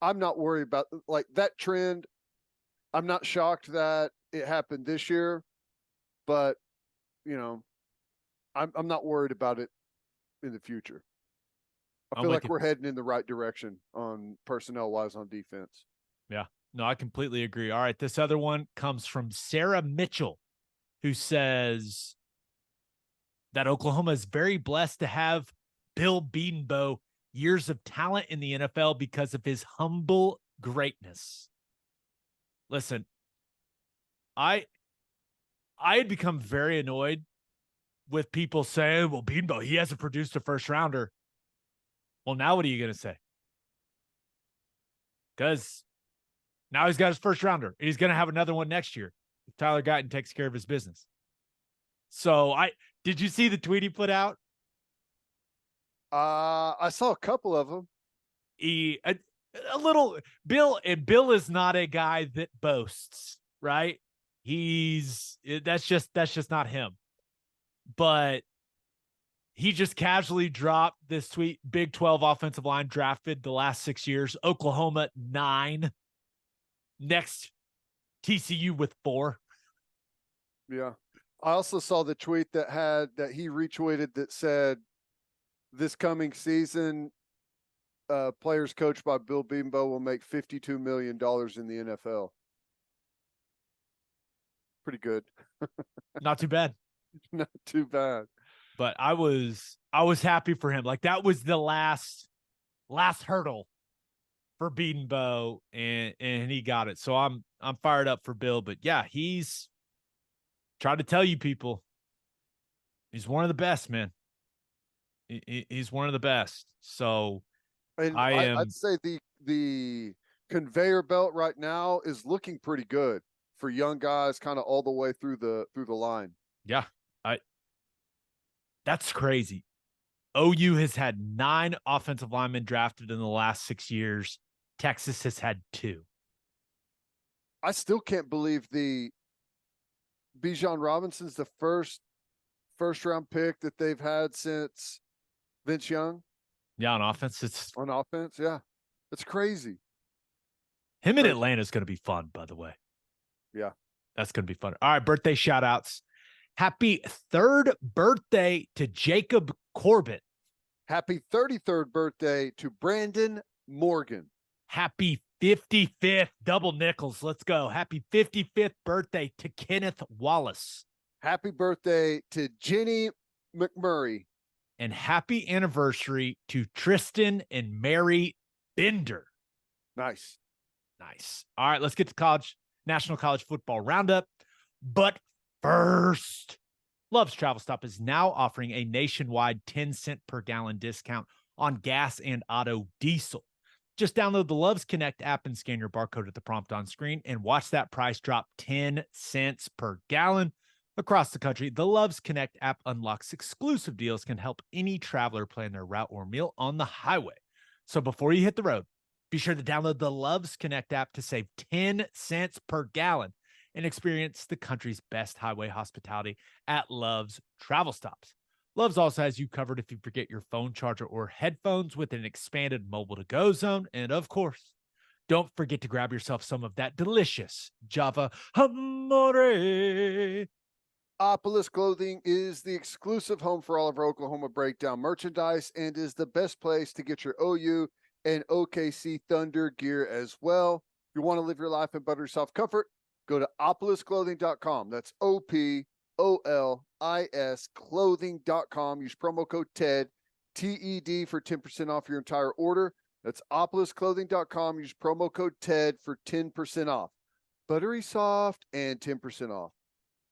I'm not worried about like that trend. I'm not shocked that it happened this year, but I'm not worried about it in the future. I feel like we're heading in the right direction on personnel wise on defense. Yeah, no, I completely agree. All right. This other one comes from Sarah Mitchell, who says that Oklahoma is very blessed to have Bill Bedenbaugh, years of talent in the NFL because of his humble greatness. Listen, I had become very annoyed with people saying, well, Bedenbaugh, he hasn't produced a first rounder. Well, now what are you going to say? Because now he's got his first rounder. He's going to have another one next year if Tyler Guyton takes care of his business. So did you see the tweet he put out? I saw a couple of them. Bill is not a guy that boasts, right? That's just not him. But he just casually dropped this tweet: Big 12 offensive line drafted the last 6 years. Oklahoma 9. Next, TCU with 4. Yeah. I also saw the tweet that he retweeted that said, this coming season, players coached by Bill Bedenbaugh will make $52 million in the NFL. Pretty good. Not too bad. Not too bad. But I was happy for him. Like that was the last hurdle for Bedenbaugh, and he got it. So I'm fired up for Bill. But yeah, he's trying to tell you people, he's one of the best, man. He's one of the best. So and I'd say the conveyor belt right now is looking pretty good for young guys kind of all the way through the line. Yeah. That's crazy. OU has had 9 offensive linemen drafted in the last 6 years. Texas has had 2. I still can't believe the Bijan Robinson's the first round pick that they've had since Vince Young. Yeah, on offense. Yeah. It's crazy. Him in Atlanta is going to be fun, by the way. Yeah. That's going to be fun. All right, birthday shout-outs. Happy 3rd birthday to Jacob Corbett. Happy 33rd birthday to Brandon Morgan. Happy 55th, double nickels. Let's go. Happy 55th birthday to Kenneth Wallace. Happy birthday to Jenny McMurray. And happy anniversary to Tristan and Mary Bender. Nice. All right, let's get to National College Football Roundup. But first, Love's Travel Stop is now offering a nationwide 10-cent per gallon discount on gas and auto diesel. Just download the Love's Connect app and scan your barcode at the prompt on screen and watch that price drop 10 cents per gallon. Across the country, the Love's Connect app unlocks exclusive deals, can help any traveler plan their route or meal on the highway. So before you hit the road, be sure to download the Love's Connect app to save 10 cents per gallon and experience the country's best highway hospitality at Love's Travel Stops. Love's also has you covered if you forget your phone charger or headphones with an expanded mobile-to-go zone. And of course, don't forget to grab yourself some of that delicious Java Amore. Opolis Clothing is the exclusive home for all of our Oklahoma Breakdown merchandise and is the best place to get your OU and OKC Thunder gear as well. If you want to live your life in buttery soft comfort, go to opolisclothing.com. That's OPOLIS clothing.com. Use promo code TED, TED, for 10% off your entire order. That's opolisclothing.com. Use promo code TED for 10% off. Buttery soft and 10% off.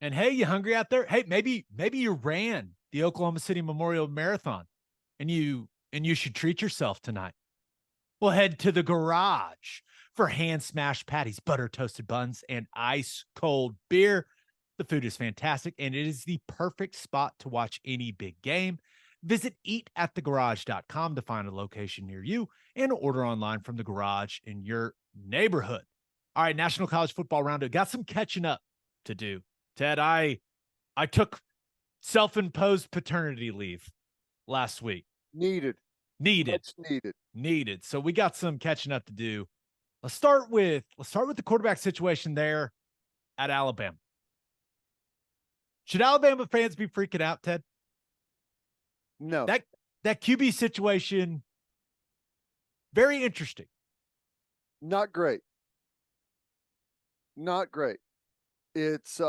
And hey, you hungry out there? Hey, maybe you ran the Oklahoma City Memorial Marathon and you should treat yourself tonight. Well, head to the garage for hand smashed patties, butter toasted buns, and ice cold beer. The food is fantastic, and it is the perfect spot to watch any big game. Visit eatatthegarage.com to find a location near you and order online from the garage in your neighborhood. All right, National College Football Roundup. Got some catching up to do. Ted, I took self-imposed paternity leave last week. Needed. Much needed. So we got some catching up to do. Let's start with the quarterback situation there at Alabama. Should Alabama fans be freaking out, Ted? No. That QB situation, very interesting. Not great. It's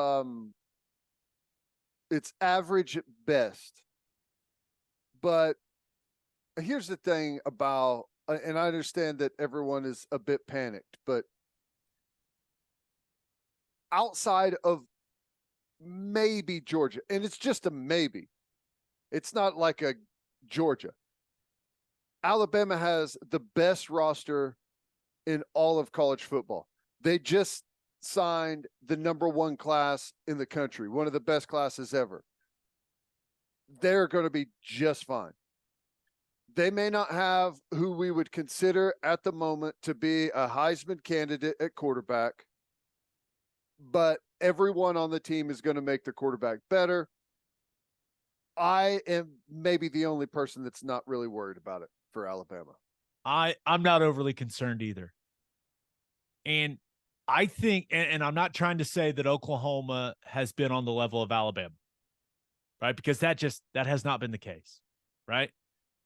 average at best. But here's the thing about, and I understand that everyone is a bit panicked, but outside of maybe Georgia, and it's just a maybe, it's not like a Georgia. Alabama has the best roster in all of college football. They just signed the #1 class in the country, one of the best classes ever. They're going to be just fine. They may not have who we would consider at the moment to be a Heisman candidate at quarterback, but everyone on the team is going to make the quarterback better. I am maybe the only person that's not really worried about it for Alabama. I'm not overly concerned either. And I think, and I'm not trying to say that Oklahoma has been on the level of Alabama, right? Because that has not been the case, right?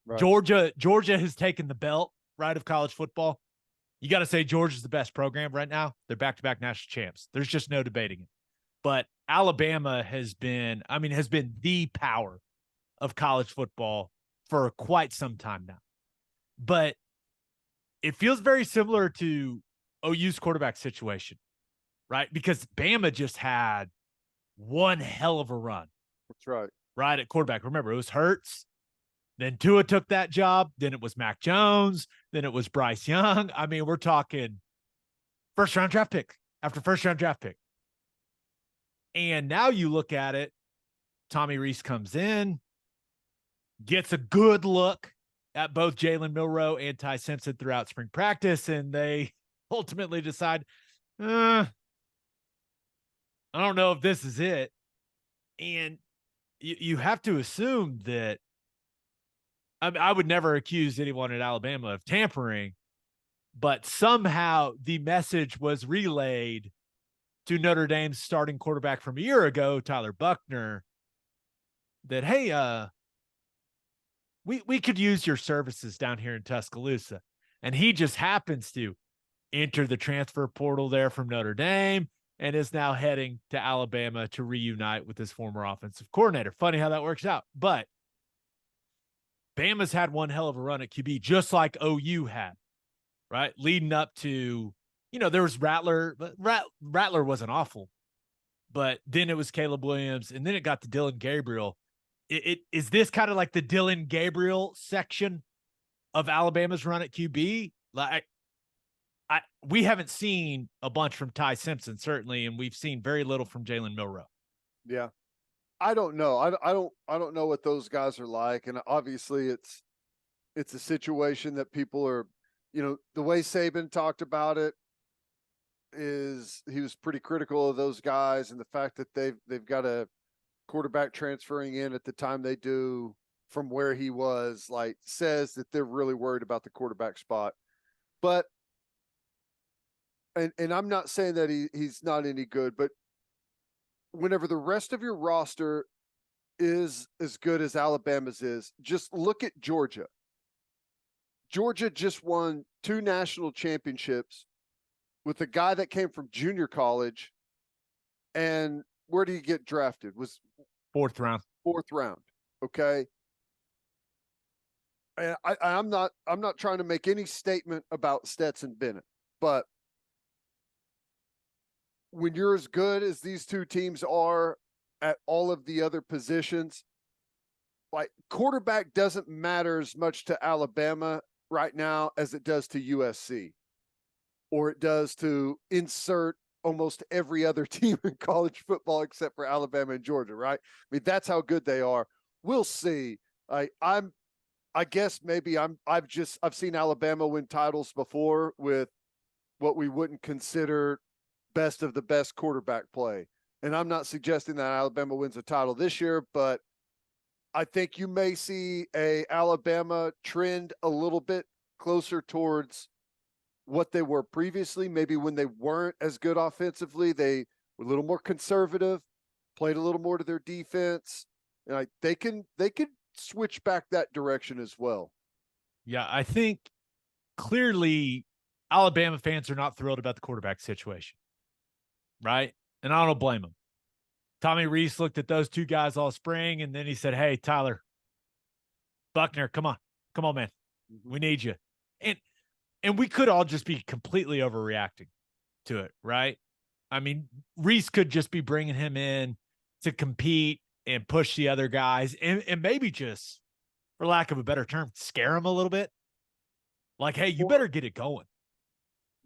Right. Georgia has taken the belt, right, of college football. You got to say Georgia's the best program right now. They're back-to-back national champs. There's just no debating it. But Alabama has been the power of college football for quite some time now. But it feels very similar to OU's quarterback situation, right? Because Bama just had one hell of a run. That's right. Right at quarterback. Remember, it was Hurts. Then Tua took that job. Then it was Mac Jones. Then it was Bryce Young. I mean, we're talking first-round draft pick after first-round draft pick. And now you look at it, Tommy Rees comes in, gets a good look at both Jalen Milroe and Ty Simpson throughout spring practice, and they ultimately decide, I don't know if this is it. And you have to assume that, I would never accuse anyone at Alabama of tampering, but somehow the message was relayed to Notre Dame's starting quarterback from a year ago, Tyler Buchner, that, hey, we could use your services down here in Tuscaloosa. And he just happens to enter the transfer portal there from Notre Dame and is now heading to Alabama to reunite with his former offensive coordinator. Funny how that works out. But Bama's had one hell of a run at QB, just like OU had, right? Leading up to, there was Rattler, but Rattler wasn't awful. But then it was Caleb Williams, and then it got to Dylan Gabriel. Is this kind of like the Dylan Gabriel section of Alabama's run at QB? Like, we haven't seen a bunch from Ty Simpson, certainly, and we've seen very little from Jalen Milroe. Yeah. I don't know. I don't know what those guys are like. And obviously it's a situation that people are, the way Saban talked about it is he was pretty critical of those guys and the fact that they've got a quarterback transferring in at the time they do from where he was, like, says that they're really worried about the quarterback spot. But and I'm not saying that he's not any good, but whenever the rest of your roster is as good as Alabama's is, just look at Georgia. Georgia just won 2 national championships with a guy that came from junior college. And where do you get drafted? Was fourth round. Okay. And I'm not trying to make any statement about Stetson Bennett, but when you're as good as these two teams are at all of the other positions, like quarterback doesn't matter as much to Alabama right now as it does to USC, or it does to insert almost every other team in college football except for Alabama and Georgia, right? I mean, that's how good they are. We'll see. I guess maybe I've seen Alabama win titles before with what we wouldn't consider best of the best quarterback play. And I'm not suggesting that Alabama wins a title this year, but I think you may see a Alabama trend a little bit closer towards what they were previously. Maybe when they weren't as good offensively, they were a little more conservative, played a little more to their defense. And they could switch back that direction as well. Yeah, I think clearly Alabama fans are not thrilled about the quarterback situation, right? And I don't blame them. Tommy Rees looked at those two guys all spring, and then he said, hey, Tyler Buchner, come on, man. Mm-hmm. We need you. And we could all just be completely overreacting to it, right? I mean, Rees could just be bringing him in to compete and push the other guys and maybe just, for lack of a better term, scare them a little bit. Like, hey, you better get it going.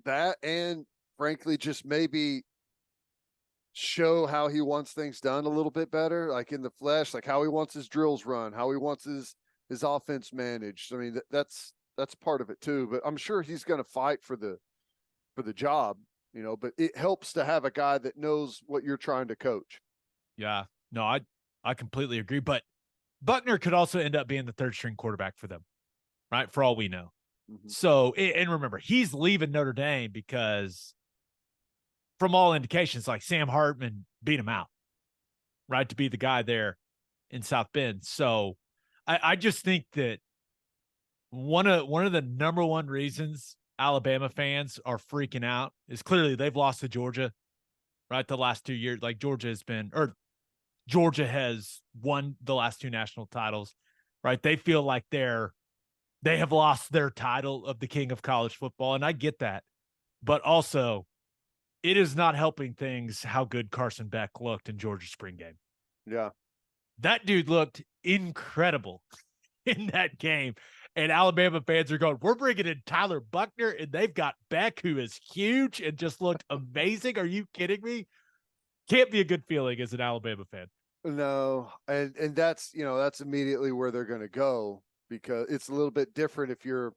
That, and frankly, just maybe show how he wants things done a little bit better, like in the flesh, like how he wants his drills run, how he wants his offense managed. I mean, that's part of it too, but I'm sure he's going to fight for the job, but it helps to have a guy that knows what you're trying to coach. Yeah, no, I completely agree, but Buchner could also end up being the third string quarterback for them, right? For all we know. Mm-hmm. So, and remember, he's leaving Notre Dame because from all indications, like Sam Hartman beat him out, right? To be the guy there in South Bend. So I just think that one of the number one reasons Alabama fans are freaking out is clearly they've lost to Georgia, right? The last 2 years, like Georgia has won the last two national titles, right? They feel like they have lost their title of the king of college football. And I get that, but also it is not helping things how good Carson Beck looked in Georgia's spring game. Yeah. That dude looked incredible in that game. And Alabama fans are going, we're bringing in Tyler Buchner, and they've got Beck, who is huge and just looked amazing. Are you kidding me? Can't be a good feeling as an Alabama fan. No, and that's that's immediately where they're going to go, because it's a little bit different if you're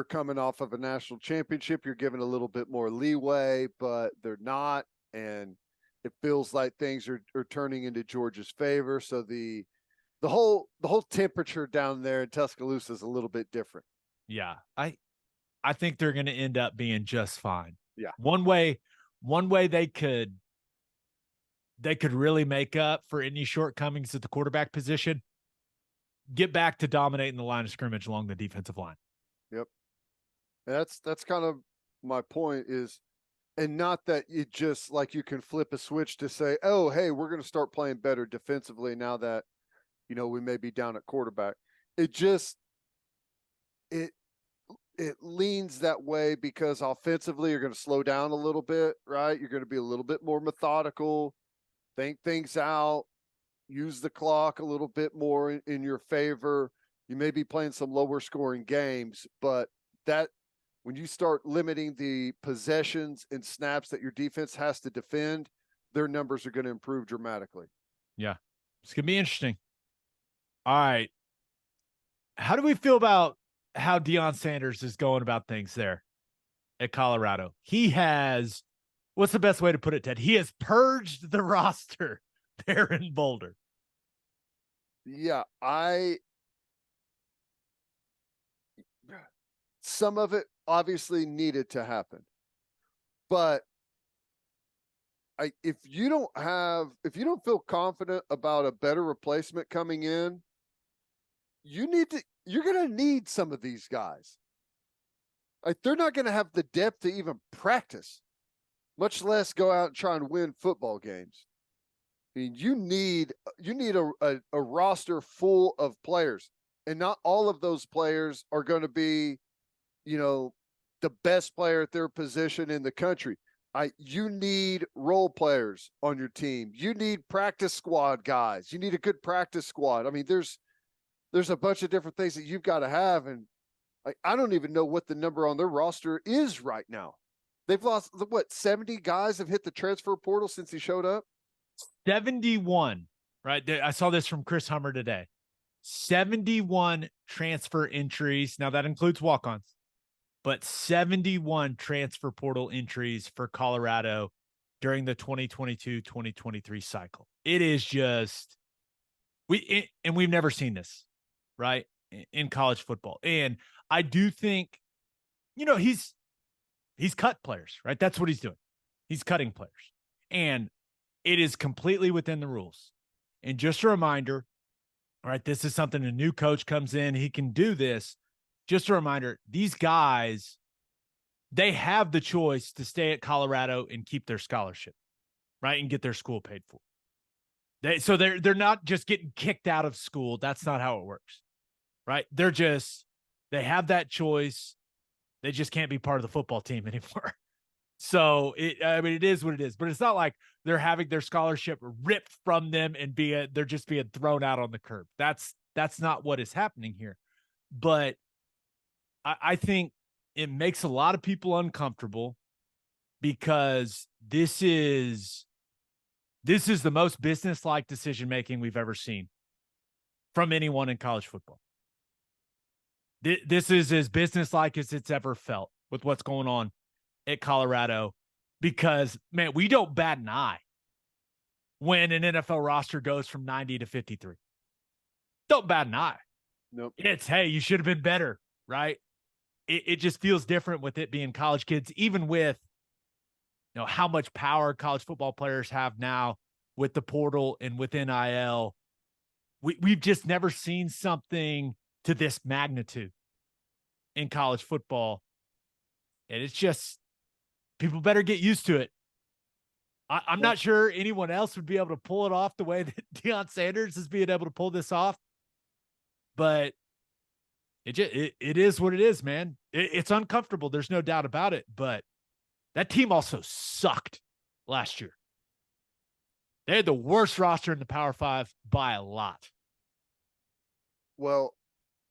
coming off of a national championship, you're given a little bit more leeway, but they're not, and it feels like things are turning into Georgia's favor. So the whole temperature down there in Tuscaloosa is a little bit different. Yeah, I think they're going to end up being just fine. Yeah, one way they could really make up for any shortcomings at the quarterback position, get back to dominating the line of scrimmage along the defensive line. Yep. And that's kind of my point is, and not that it just like you can flip a switch to say, oh, hey, we're going to start playing better defensively now that, we may be down at quarterback. It just, it leans that way because offensively you're going to slow down a little bit, right? You're going to be a little bit more methodical, think things out, use the clock a little bit more in your favor. You may be playing some lower scoring games, but that when you start limiting the possessions and snaps that your defense has to defend, their numbers are going to improve dramatically. Yeah, it's going to be interesting. All right. How do we feel about how Deion Sanders is going about things there at Colorado? He has, what's the best way to put it, Ted? He has purged the roster there in Boulder. Yeah, some of it obviously needed to happen, but if you don't feel confident about a better replacement coming in, you're going to need some of these guys. Like, they're not going to have the depth to even practice, much less go out and try and win football games. I mean, you need a roster full of players, and not all of those players are going to be, the best player at their position in the country. You need role players on your team. You need practice squad guys. You need a good practice squad. I mean, there's a bunch of different things that you've got to have, and I don't even know what the number on their roster is right now. They've lost 70 guys have hit the transfer portal since he showed up. 71, right? I saw this from Chris Hummer today. 71 transfer entries. Now that includes walk-ons, but 71 transfer portal entries for Colorado during the 2022-2023 cycle. It is just and we've never seen this, right? In college football. And I do think, he's cut players, right? That's what he's doing. He's cutting players. And it is completely within the rules. And just a reminder, all right, this is something a new coach comes in, he can do this. Just a reminder, these guys, they have the choice to stay at Colorado and keep their scholarship, right? And get their school paid for. They're not just getting kicked out of school. That's not how it works, right? They have that choice. They just can't be part of the football team anymore. So it is what it is, but it's not like they're having their scholarship ripped from them and they're just being thrown out on the curb. That's not what is happening here. But I think it makes a lot of people uncomfortable because this is the most business-like decision-making we've ever seen from anyone in college football. This is as business-like as it's ever felt with what's going on at Colorado, because, man, we don't bat an eye when an NFL roster goes from 90 to 53. Don't bat an eye. Nope. It's, hey, you should have been better, right? It just feels different with it being college kids, even with, how much power college football players have now with the portal and with NIL. We've just never seen something to this magnitude in college football. And it's just, people better get used to it. I'm not sure anyone else would be able to pull it off the way that Deion Sanders is being able to pull this off. But it is what it is, man. It's uncomfortable. There's no doubt about it. But that team also sucked last year. They had the worst roster in the Power Five by a lot. Well,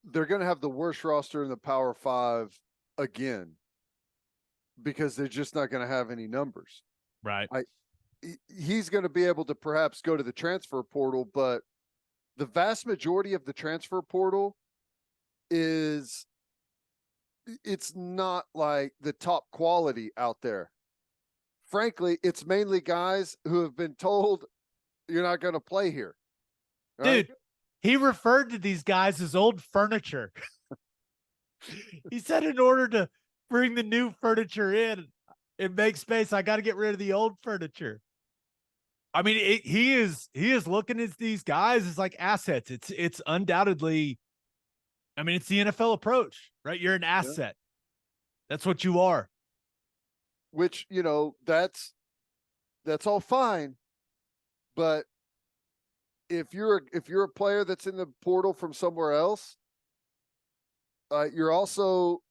they're going to have the worst roster in the Power Five again because they're just not going to have any numbers. Right. He's going to be able to perhaps go to the transfer portal, but the vast majority of the transfer portal it's not like the top quality out there. Frankly, it's mainly guys who have been told you're not going to play here. Right? Dude, he referred to these guys as old furniture. He said in order to bring the new furniture in and make space, I got to get rid of the old furniture. I mean, he is looking at these guys as like assets. It's undoubtedly, I mean, it's the NFL approach, right? You're an asset. Yeah. That's what you are. Which, that's all fine. But if you're a player that's in the portal from somewhere else, you're also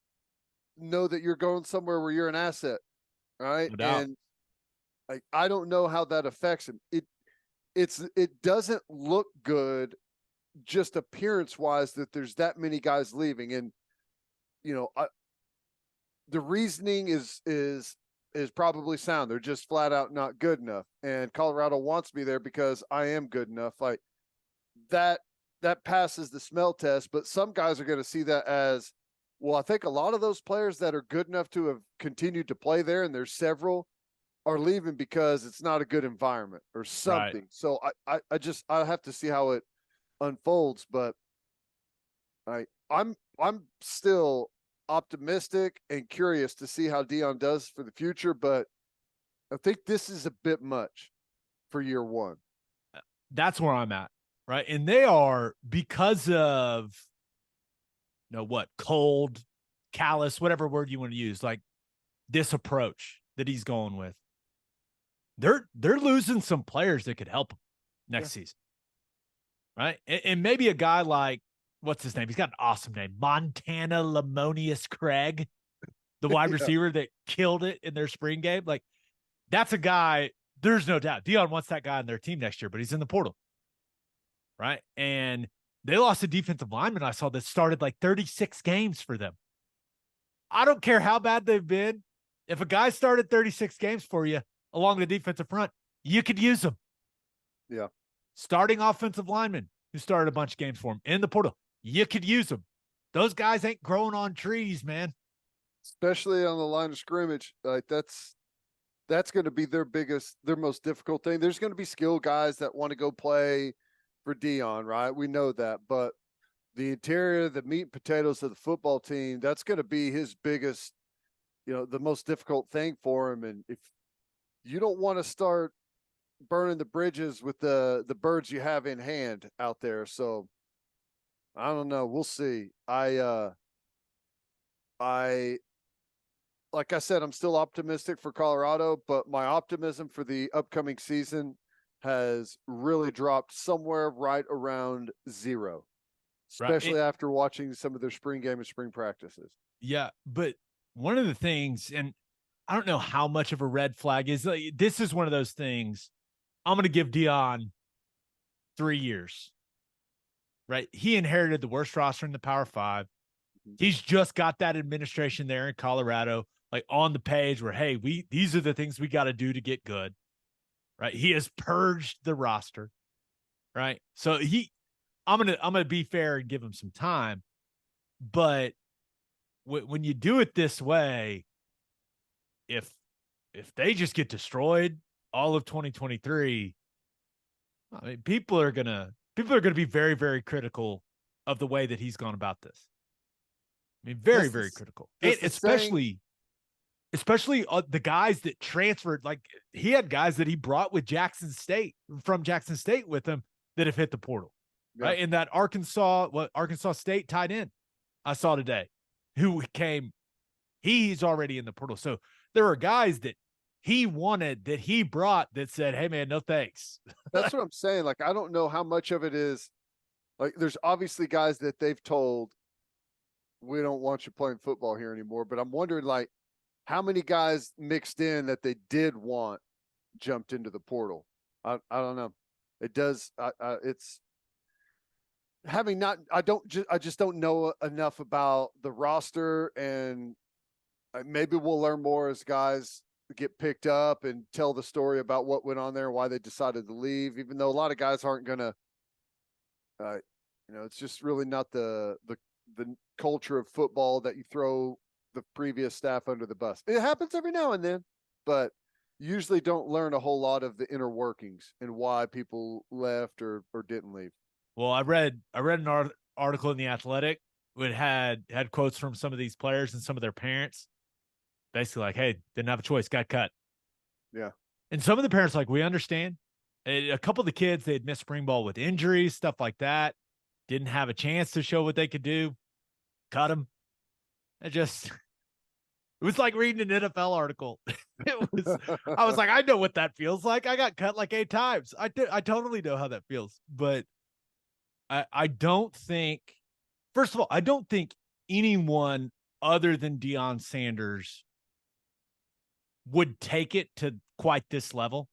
know that you're going somewhere where you're an asset, right? No doubt. And I don't know how that affects him. It doesn't look good, just appearance wise, that there's that many guys leaving, and the reasoning is probably sound. They're just flat out not good enough, and Colorado wants me there because I am good enough. Like that passes the smell test, but some guys are going to see that as, well, I think a lot of those players that are good enough to have continued to play there, and there's several, are leaving because it's not a good environment or something. Right. So I have to see how it unfolds, but I'm still optimistic and curious to see how Deion does for the future, but I think this is a bit much for year one. That's where I'm at, right? And they are, because of cold, callous, whatever word you want to use, like this approach that he's going with, they're losing some players that could help them next season. Right. And maybe a guy like, what's his name? He's got an awesome name. Montana Lamonius Craig, the wide receiver that killed it in their spring game. Like, that's a guy, there's no doubt. Deion wants that guy on their team next year, but he's in the portal. Right. And they lost a defensive lineman I saw that started like 36 games for them. I don't care how bad they've been. If a guy started 36 games for you along the defensive front, you could use him. Yeah. Starting offensive lineman who started a bunch of games for him in the portal, you could use them. Those guys ain't growing on trees, man. Especially on the line of scrimmage. Like that's going to be their most difficult thing. There's going to be skilled guys that want to go play for Deion, right? We know that, but the interior, the meat and potatoes of the football team, that's going to be his biggest, the most difficult thing for him. And if you don't want to start burning the bridges with the birds you have in hand out there. So I don't know. We'll see. I like I said, I'm still optimistic for Colorado, but my optimism for the upcoming season has really dropped somewhere right around 0, especially after watching some of their spring game and spring practices. Yeah. But one of the things, and I don't know how much of a red flag is, like, this is one of those things. I'm going to give Deion 3 years, right? He inherited the worst roster in the Power 5. He's just got that administration there in Colorado, like on the page where, hey, these are the things we got to do to get good, right? He has purged the roster, right? So I'm gonna be fair and give him some time, but when you do it this way, if they just get destroyed all of 2023, I mean, people are gonna be very, very critical of the way that he's gone about this. I mean, very, very critical. And especially the guys that transferred. Like, he had guys that he brought from Jackson State with him that have hit the portal, right? And that Arkansas State tight end I saw today, who he's already in the portal. So there are guys that he wanted, that he brought, that said, hey man, no thanks. That's what I'm saying. Like, I don't know how much of it is, like, there's obviously guys that they've told, we don't want you playing football here anymore. But I'm wondering, like, how many guys mixed in that they did want jumped into the portal. I don't know. It does. It's having not, I just don't know enough about the roster, and maybe we'll learn more as guys get picked up and tell the story about what went on there, why they decided to leave, even though a lot of guys aren't going to, it's just really not the culture of football that you throw the previous staff under the bus. It happens every now and then, but usually don't learn a whole lot of the inner workings and why people left or didn't leave. Well, I read an article in The Athletic that had quotes from some of these players and some of their parents, basically like, hey, didn't have a choice, got cut. Yeah. And some of the parents, like, we understand. A couple of the kids, they'd missed spring ball with injuries, stuff like that. Didn't have a chance to show what they could do. Cut them. It was like reading an NFL article. I was like, I know what that feels like. I got cut like 8 times. I totally know how that feels. But I don't think, first of all, I don't think anyone other than Deion Sanders would take it to quite this level,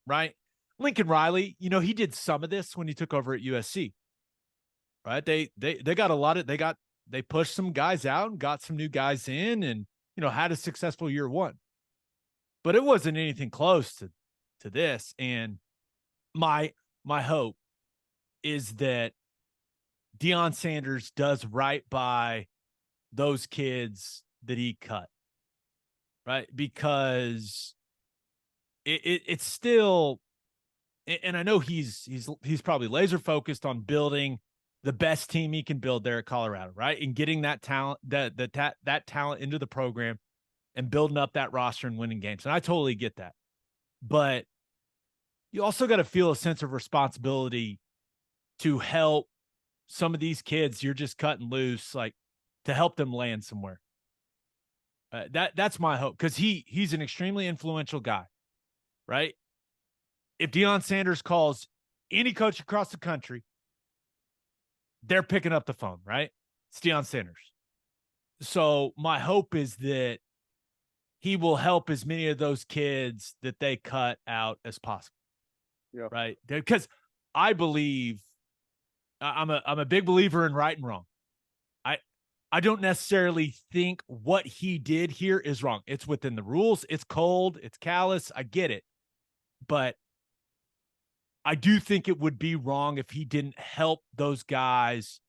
right? Lincoln Riley, he did some of this when he took over at USC, right? They got a lot of, they pushed some guys out and got some new guys in, and, had a successful year 1, but it wasn't anything close to this. And my hope is that Deion Sanders does right by those kids that he cut, right? Because it's still, and I know he's probably laser focused on building the best team he can build there at Colorado, right? And getting that talent, that talent into the program and building up that roster and winning games. And I totally get that. But you also got to feel a sense of responsibility to help some of these kids you're just cutting loose, like, to help them land somewhere. That's my hope, because he's an extremely influential guy, right? If Deion Sanders calls any coach across the country, they're picking up the phone, right? It's Deion Sanders. So my hope is that he will help as many of those kids that they cut out as possible. Yeah. Right. Because I believe I'm a big believer in right and wrong. I don't necessarily think what he did here is wrong. It's within the rules. It's cold. It's callous. I get it. But I do think it would be wrong if he didn't help those guys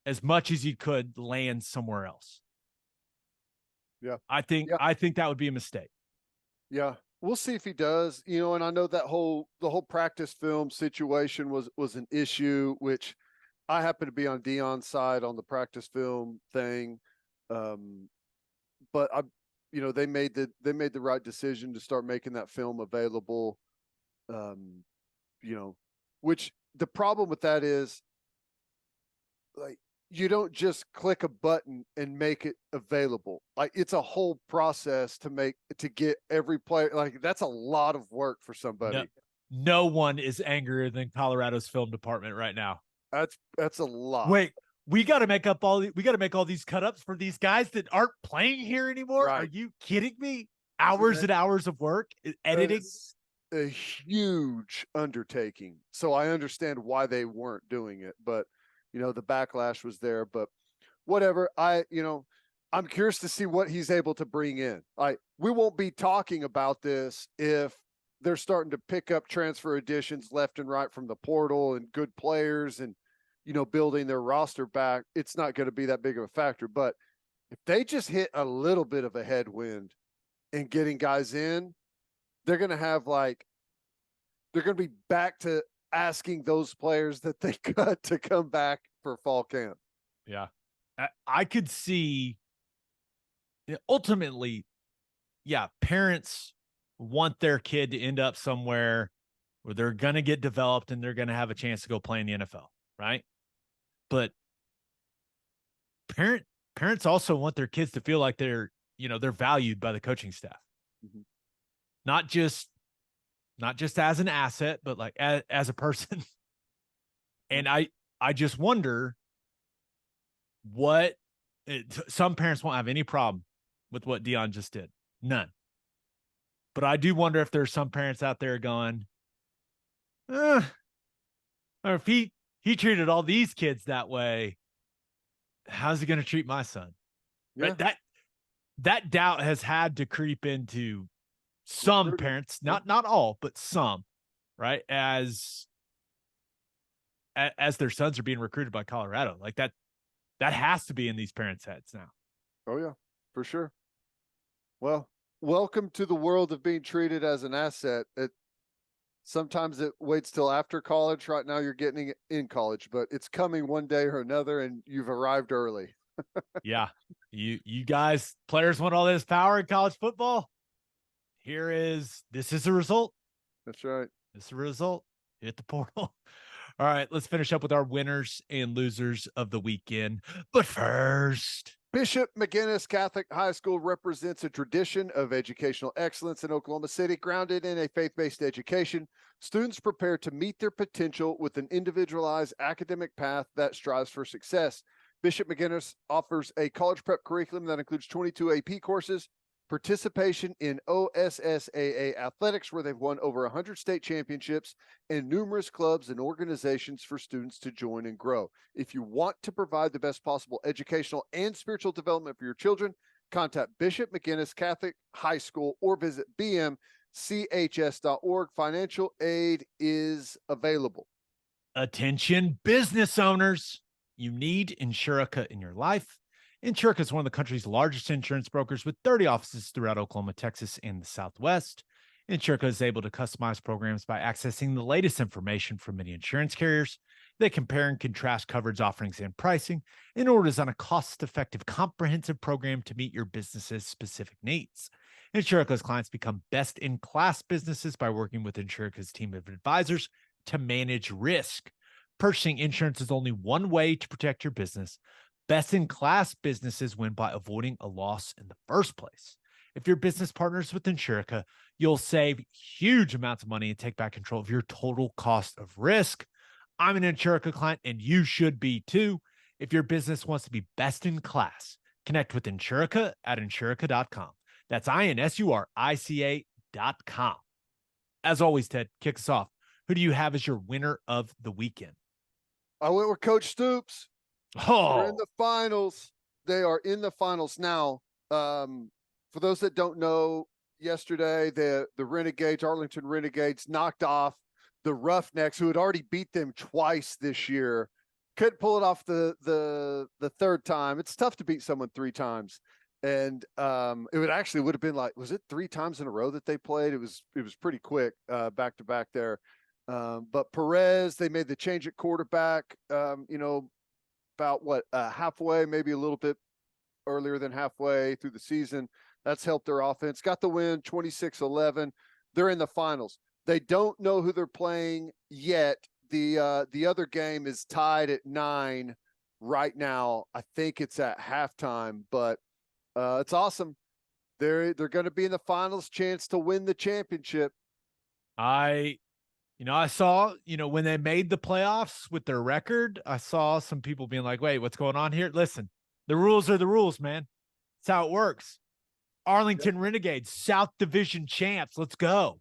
as much as he could land somewhere else. Yeah. I think that would be a mistake. Yeah. We'll see if he does, and I know the whole practice film situation was an issue, which I happen to be on Deion's side on the practice film thing. But they made the right decision to start making that film available. Which the problem with that is, like, you don't just click a button and make it available. Like, it's a whole process to get every player. Like, that's a lot of work for somebody. No one is angrier than Colorado's film department right now. That's a lot. Wait, we got to make all these cut-ups for these guys that aren't playing here anymore. Right. Are you kidding me? Hours and hours of work editing. It's a huge undertaking. So I understand why they weren't doing it, but the backlash was there. But whatever. I'm curious to see what he's able to bring in. We won't be talking about this if they're starting to pick up transfer additions left and right from the portal and good players and, building their roster back. It's not going to be that big of a factor. But if they just hit a little bit of a headwind and getting guys in, they're going to be back to asking those players that they cut to come back for fall camp. Yeah. I could see ultimately, parents want their kid to end up somewhere where they're going to get developed and they're going to have a chance to go play in the NFL, right? But parents also want their kids to feel like they're valued by the coaching staff. Mm-hmm. Not just as an asset, but like as a person. And I just wonder some parents won't have any problem with what Deion just did. None. But I do wonder if there's some parents out there going, or if he treated all these kids that way, how's he going to treat my son? Yeah. Right? That doubt has had to creep into some parents, not all, but some, right? As their sons are being recruited by Colorado, like that has to be in these parents' heads now. Oh yeah, for sure. Well, welcome to the world of being treated as an asset. Sometimes it waits till after college. Right now you're getting it in college, but it's coming one day or another, and you've arrived early. Yeah. You guys, players want all this power in college football. This is the result. That's right. This is the result. Hit the portal. All right, let's finish up with our winners and losers of the weekend. But first, Bishop McGuinness Catholic High School represents a tradition of educational excellence in Oklahoma City, grounded in a faith-based education. Students prepare to meet their potential with an individualized academic path that strives for success. Bishop McGuinness offers a college prep curriculum that includes 22 AP courses, participation in OSSAA athletics, where they've won over 100 state championships, and numerous clubs and organizations for students to join and grow. If you want to provide the best possible educational and spiritual development for your children, contact Bishop McGuinness Catholic High School or visit bmchs.org. Financial aid is available. Attention business owners. You need Insurica in your life. Insurica is one of the country's largest insurance brokers with 30 offices throughout Oklahoma, Texas, and the Southwest. Insurica is able to customize programs by accessing the latest information from many insurance carriers. They compare and contrast coverage offerings and pricing in order to design a cost-effective, comprehensive program to meet your business's specific needs. Insurica's clients become best-in-class businesses by working with Insurica's team of advisors to manage risk. Purchasing insurance is only one way to protect your business. Best-in-class businesses win by avoiding a loss in the first place. If your business partners with Insurica, you'll save huge amounts of money and take back control of your total cost of risk. I'm an Insurica client, and you should be too. If your business wants to be best in class, connect with Insurica at Insurica.com. That's INSURICA.com. As always, Ted, kick us off. Who do you have as your winner of the weekend? I went with Coach Stoops. Oh, they're in the finals. They are in the finals now. For those that don't know, yesterday the Renegades, Arlington Renegades, knocked off the Roughnecks, who had already beat them twice this year. Couldn't pull it off the third time. It's tough to beat someone 3 times. And it would have been like, was it 3 times in a row that they played? It was pretty quick, back to back there. But Purges, they made the change at quarterback, about halfway, maybe a little bit earlier than halfway through the season. That's helped their offense. Got the win, 26-11. They're in the finals. They don't know who they're playing yet. The other game is tied at 9 right now. I think it's at halftime, but it's awesome. They're going to be in the finals, chance to win the championship. I saw, when they made the playoffs with their record, I saw some people being like, wait, what's going on here? Listen, the rules are the rules, man. That's how it works. Arlington Renegades, South Division champs. Let's go.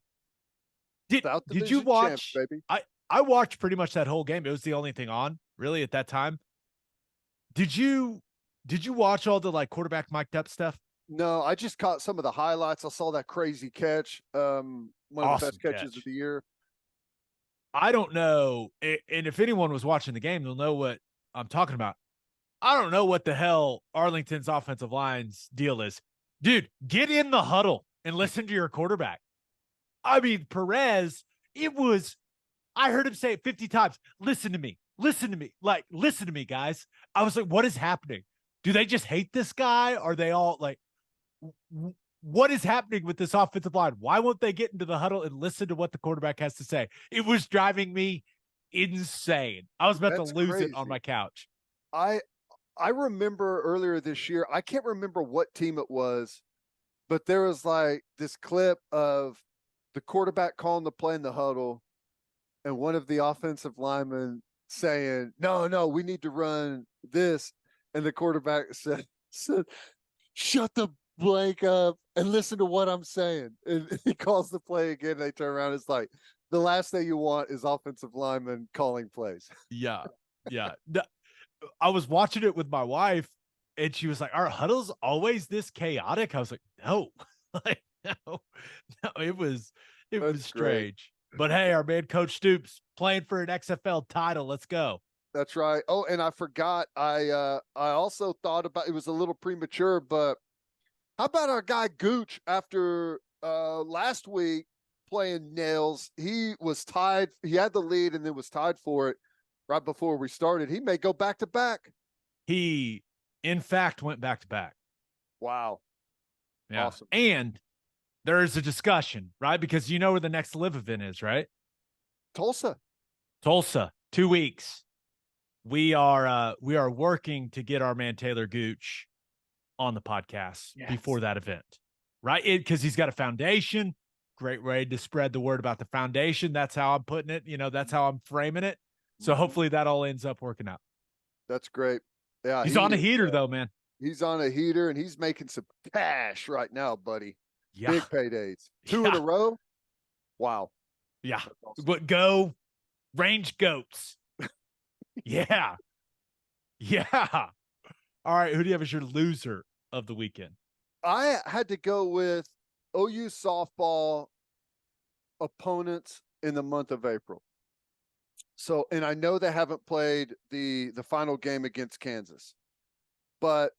Did you watch? Champs, baby. I watched pretty much that whole game. It was the only thing on, really, at that time. Did you watch all the quarterback mic'd up stuff? No, I just caught some of the highlights. I saw that crazy catch. One of the best catches of the year. I don't know. And if anyone was watching the game, they'll know what I'm talking about. I don't know what the hell Arlington's offensive line's deal is. Dude, get in the huddle and listen to your quarterback. I mean, Purges, I heard him say it 50 times. Listen to me. Listen to me. Listen to me, guys. I was like, what is happening? Do they just hate this guy? Are they all what is happening with this offensive line? Why won't they get into the huddle and listen to what the quarterback has to say? It was driving me insane. I was about to lose it on my couch. I remember earlier this year, I can't remember what team it was, but there was this clip of the quarterback calling the play in the huddle and one of the offensive linemen saying, no, we need to run this. And the quarterback said, shut the blank up and listen to what I'm saying. And he calls the play again. They turn around. It's like the last thing you want is offensive linemen calling plays. Yeah. Yeah. I was watching it with my wife and she was like, are huddles always this chaotic? I was like, no, no, it was strange. Great. But hey, our man Coach Stoops playing for an XFL title. Let's go. That's right. Oh, and I forgot. I also thought about, it was a little premature, but how about our guy Gooch after last week playing nails? He was tied. He had the lead and then was tied for it right before we started. He may go back to back. He, in fact, went back to back. Wow. Yeah. Awesome. And there's a discussion, right? Because you know where the next live event is, right? Tulsa, 2 weeks. We are working to get our man Taylor Gooch on the podcast before that event, right? Because he's got a foundation. Great way to spread the word about the foundation. That's how I'm putting it. That's how I'm framing it. So hopefully that all ends up working out. That's great. Yeah, he's on a heater though, man. He's on a heater and he's making some cash right now, buddy. Yeah. Big paydays. 2 in a row. Wow. Yeah. Awesome. But go range goats. Yeah. Yeah. All right. Who do you have as your loser of the weekend? I had to go with OU softball opponents in the month of April. So, and I know they haven't played the final game against Kansas, but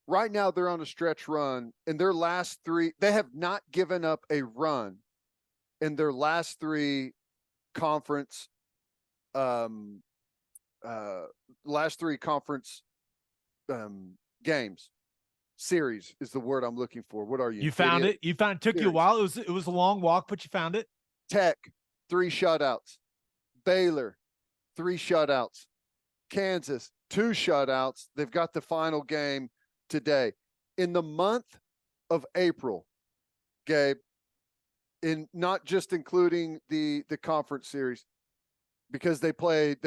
right now they're on a stretch run. In their last 3, they have not given up a run in their last 3 conference games. Series is the word I'm looking for. What are you? You found it. You found it. Took you a while. It was a long walk, but you found it. Tech, 3 shutouts. Baylor, 3 shutouts. Kansas, 2 shutouts. They've got the final game today. In the month of April, Gabe, in not just including the conference series, because they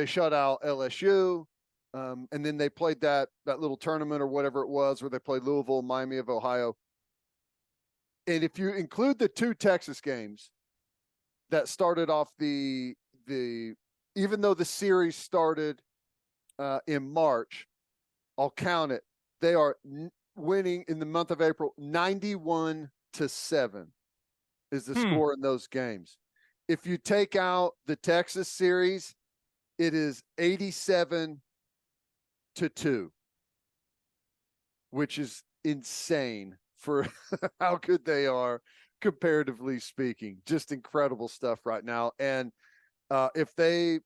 shut out LSU, and then they played that little tournament or whatever it was where they played Louisville, Miami of Ohio. And if you include the 2 Texas games that started off the even though the series started in March, I'll count it. They are winning in the month of April 91-7 is the score in those games. If you take out the Texas series, it is 87-2, which is insane for how good they are comparatively speaking. Just incredible stuff right now. And if they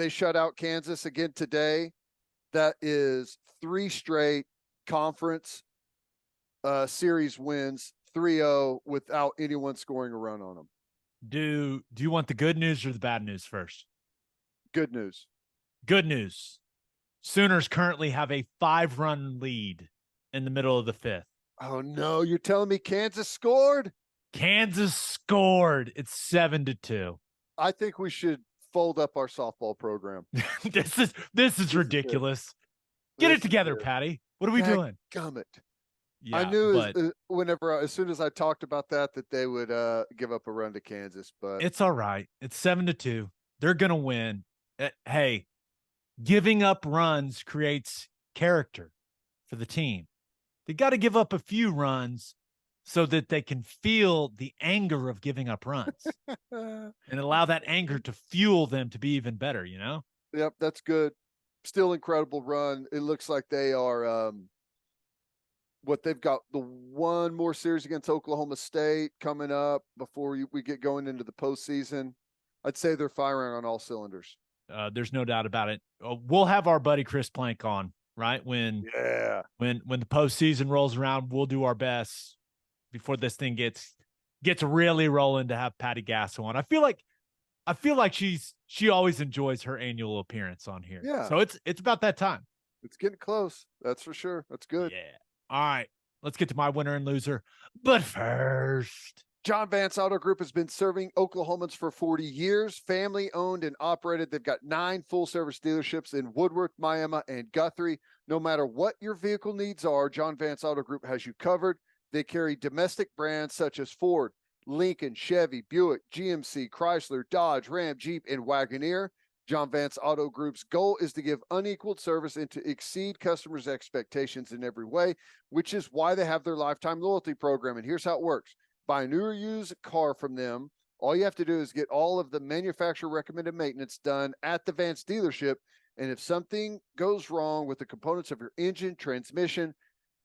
shut out Kansas again today, that is 3 straight conference series wins, 3-0 without anyone scoring a run on them. Do you want the good news or the bad news first? Good news. Good news. Sooners currently have a 5-run lead in the middle of the 5th. Oh no, you're telling me Kansas scored? Kansas scored. It's 7-2. I think we should fold up our softball program. this is ridiculous. Get it together, Patty. What are we doing? Gummit. Yeah, I knew as soon as I talked about that they would give up a run to Kansas, but it's all right. It's 7-2. They're gonna win. Hey, giving up runs creates character for the team. They got to give up a few runs so that they can feel the anger of giving up runs and allow that anger to fuel them to be even better, you know? Yep, that's good. Still incredible run. It looks like they are they've got the one more series against Oklahoma State coming up before we get going into the postseason. I'd say they're firing on all cylinders. There's no doubt about it. We'll have our buddy Chris Plank on, right? When the postseason rolls around, we'll do our best before this thing gets really rolling to have Patty Gasso on. I feel like she always enjoys her annual appearance on here. Yeah. So it's about that time. It's getting close. That's for sure. That's good. Yeah. All right. Let's get to my winner and loser. But first, John Vance Auto Group has been serving Oklahomans for 40 years, family owned and operated. They've got 9 full service dealerships in Woodworth, Miami, and Guthrie. No matter what your vehicle needs are, John Vance Auto Group has you covered. They carry domestic brands such as Ford, Lincoln, Chevy, Buick, GMC, Chrysler, Dodge, Ram, Jeep, and Wagoneer. John Vance Auto Group's goal is to give unequaled service and to exceed customers' expectations in every way, which is why they have their lifetime loyalty program. And here's how it works. Buy a new or used car from them. All you have to do is get all of the manufacturer recommended maintenance done at the Vance dealership. And if something goes wrong with the components of your engine, transmission,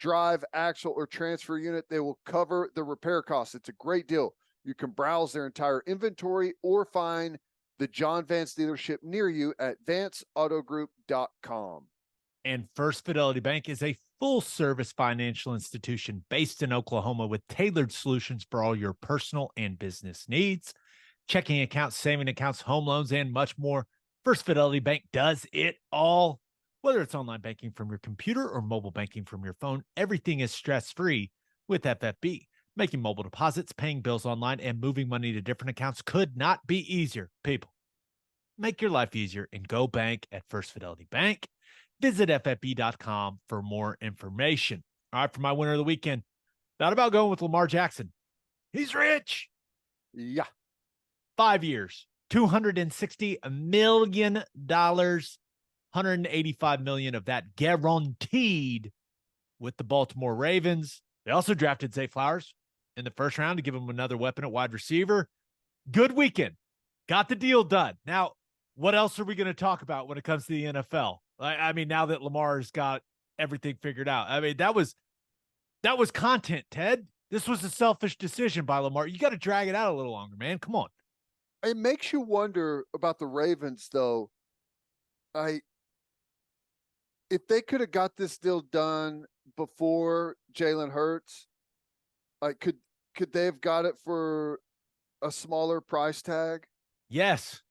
drive, axle, or transfer unit, they will cover the repair costs. It's a great deal. You can browse their entire inventory or find the John Vance dealership near you at vanceautogroup.com. And First Fidelity Bank is a full-service financial institution based in Oklahoma with tailored solutions for all your personal and business needs. Checking accounts, saving accounts, home loans, and much more. First Fidelity Bank does it all. Whether it's online banking from your computer or mobile banking from your phone, everything is stress-free with FFB. Making mobile deposits, paying bills online, and moving money to different accounts could not be easier. People, make your life easier and go bank at First Fidelity Bank. Visit FFB.com for more information. All right, for my winner of the weekend, thought about going with Lamar Jackson. He's rich. Yeah. 5 years, $260 million, $185 million of that guaranteed with the Baltimore Ravens. They also drafted Zay Flowers in the first round to give him another weapon at wide receiver. Good weekend. Got the deal done. Now, what else are we going to talk about when it comes to the NFL? I mean, now that Lamar's got everything figured out, I mean, that was content, Ted. This was a selfish decision by Lamar. You got to drag it out a little longer, man. Come on. It makes you wonder about the Ravens, though. If they could have got this deal done before Jalen Hurts, could they have got it for a smaller price tag? Yes.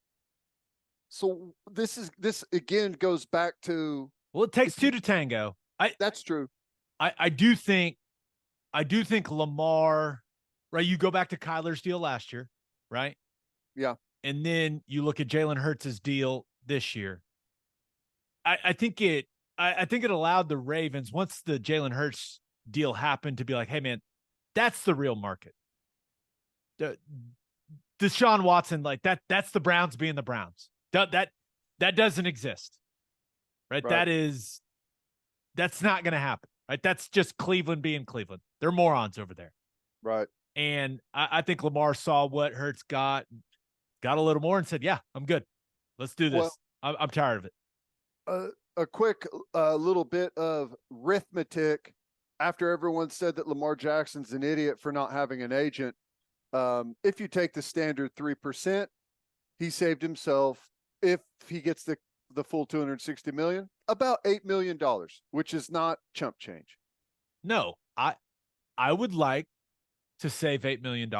So this again goes back to, Well, it takes two to tango. That's true. I do think Lamar, right? You go back to Kyler's deal last year, right? Yeah. And then you look at Jalen Hurts' deal this year. I think it allowed the Ravens, once the Jalen Hurts deal happened, to be like, hey man, that's the real market. Deshaun Watson, like that's the Browns being the Browns. That doesn't exist. Right? Right. That's not going to happen. Right? That's just Cleveland being Cleveland. They're morons over there. Right. And I think Lamar saw what Hurts got a little more and said, yeah, I'm good. Let's do this. Well, I'm tired of it. A quick little bit of arithmetic. After everyone said that Lamar Jackson's an idiot for not having an agent, if you take the standard 3%, he saved himself, if he gets the full $260 million, about $8 million, which is not chump change. No, I would like to save $8 million.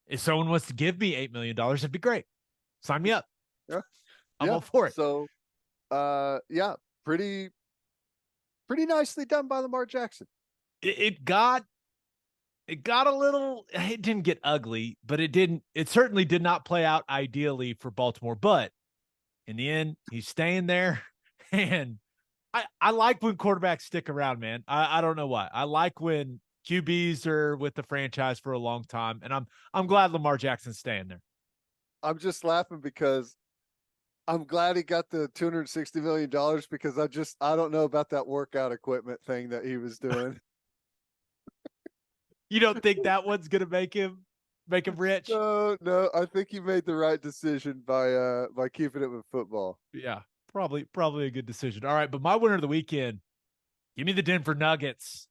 If someone wants to give me $8 million, it'd be great. Sign me up. Yeah. I'm all for it. So, yeah, pretty nicely done by Lamar Jackson. It got a little, it didn't get ugly, but it certainly did not play out ideally for Baltimore. But in the end, he's staying there. And I like when quarterbacks stick around, man. I don't know why. I like when QBs are with the franchise for a long time. And I'm glad Lamar Jackson's staying there. I'm just laughing because I'm glad he got the $260 million, because I don't know about that workout equipment thing that he was doing. You don't think that one's going to make him rich? No, I think he made the right decision by keeping it with football. Yeah, probably a good decision. All right, but my winner of the weekend, give me the Denver Nuggets.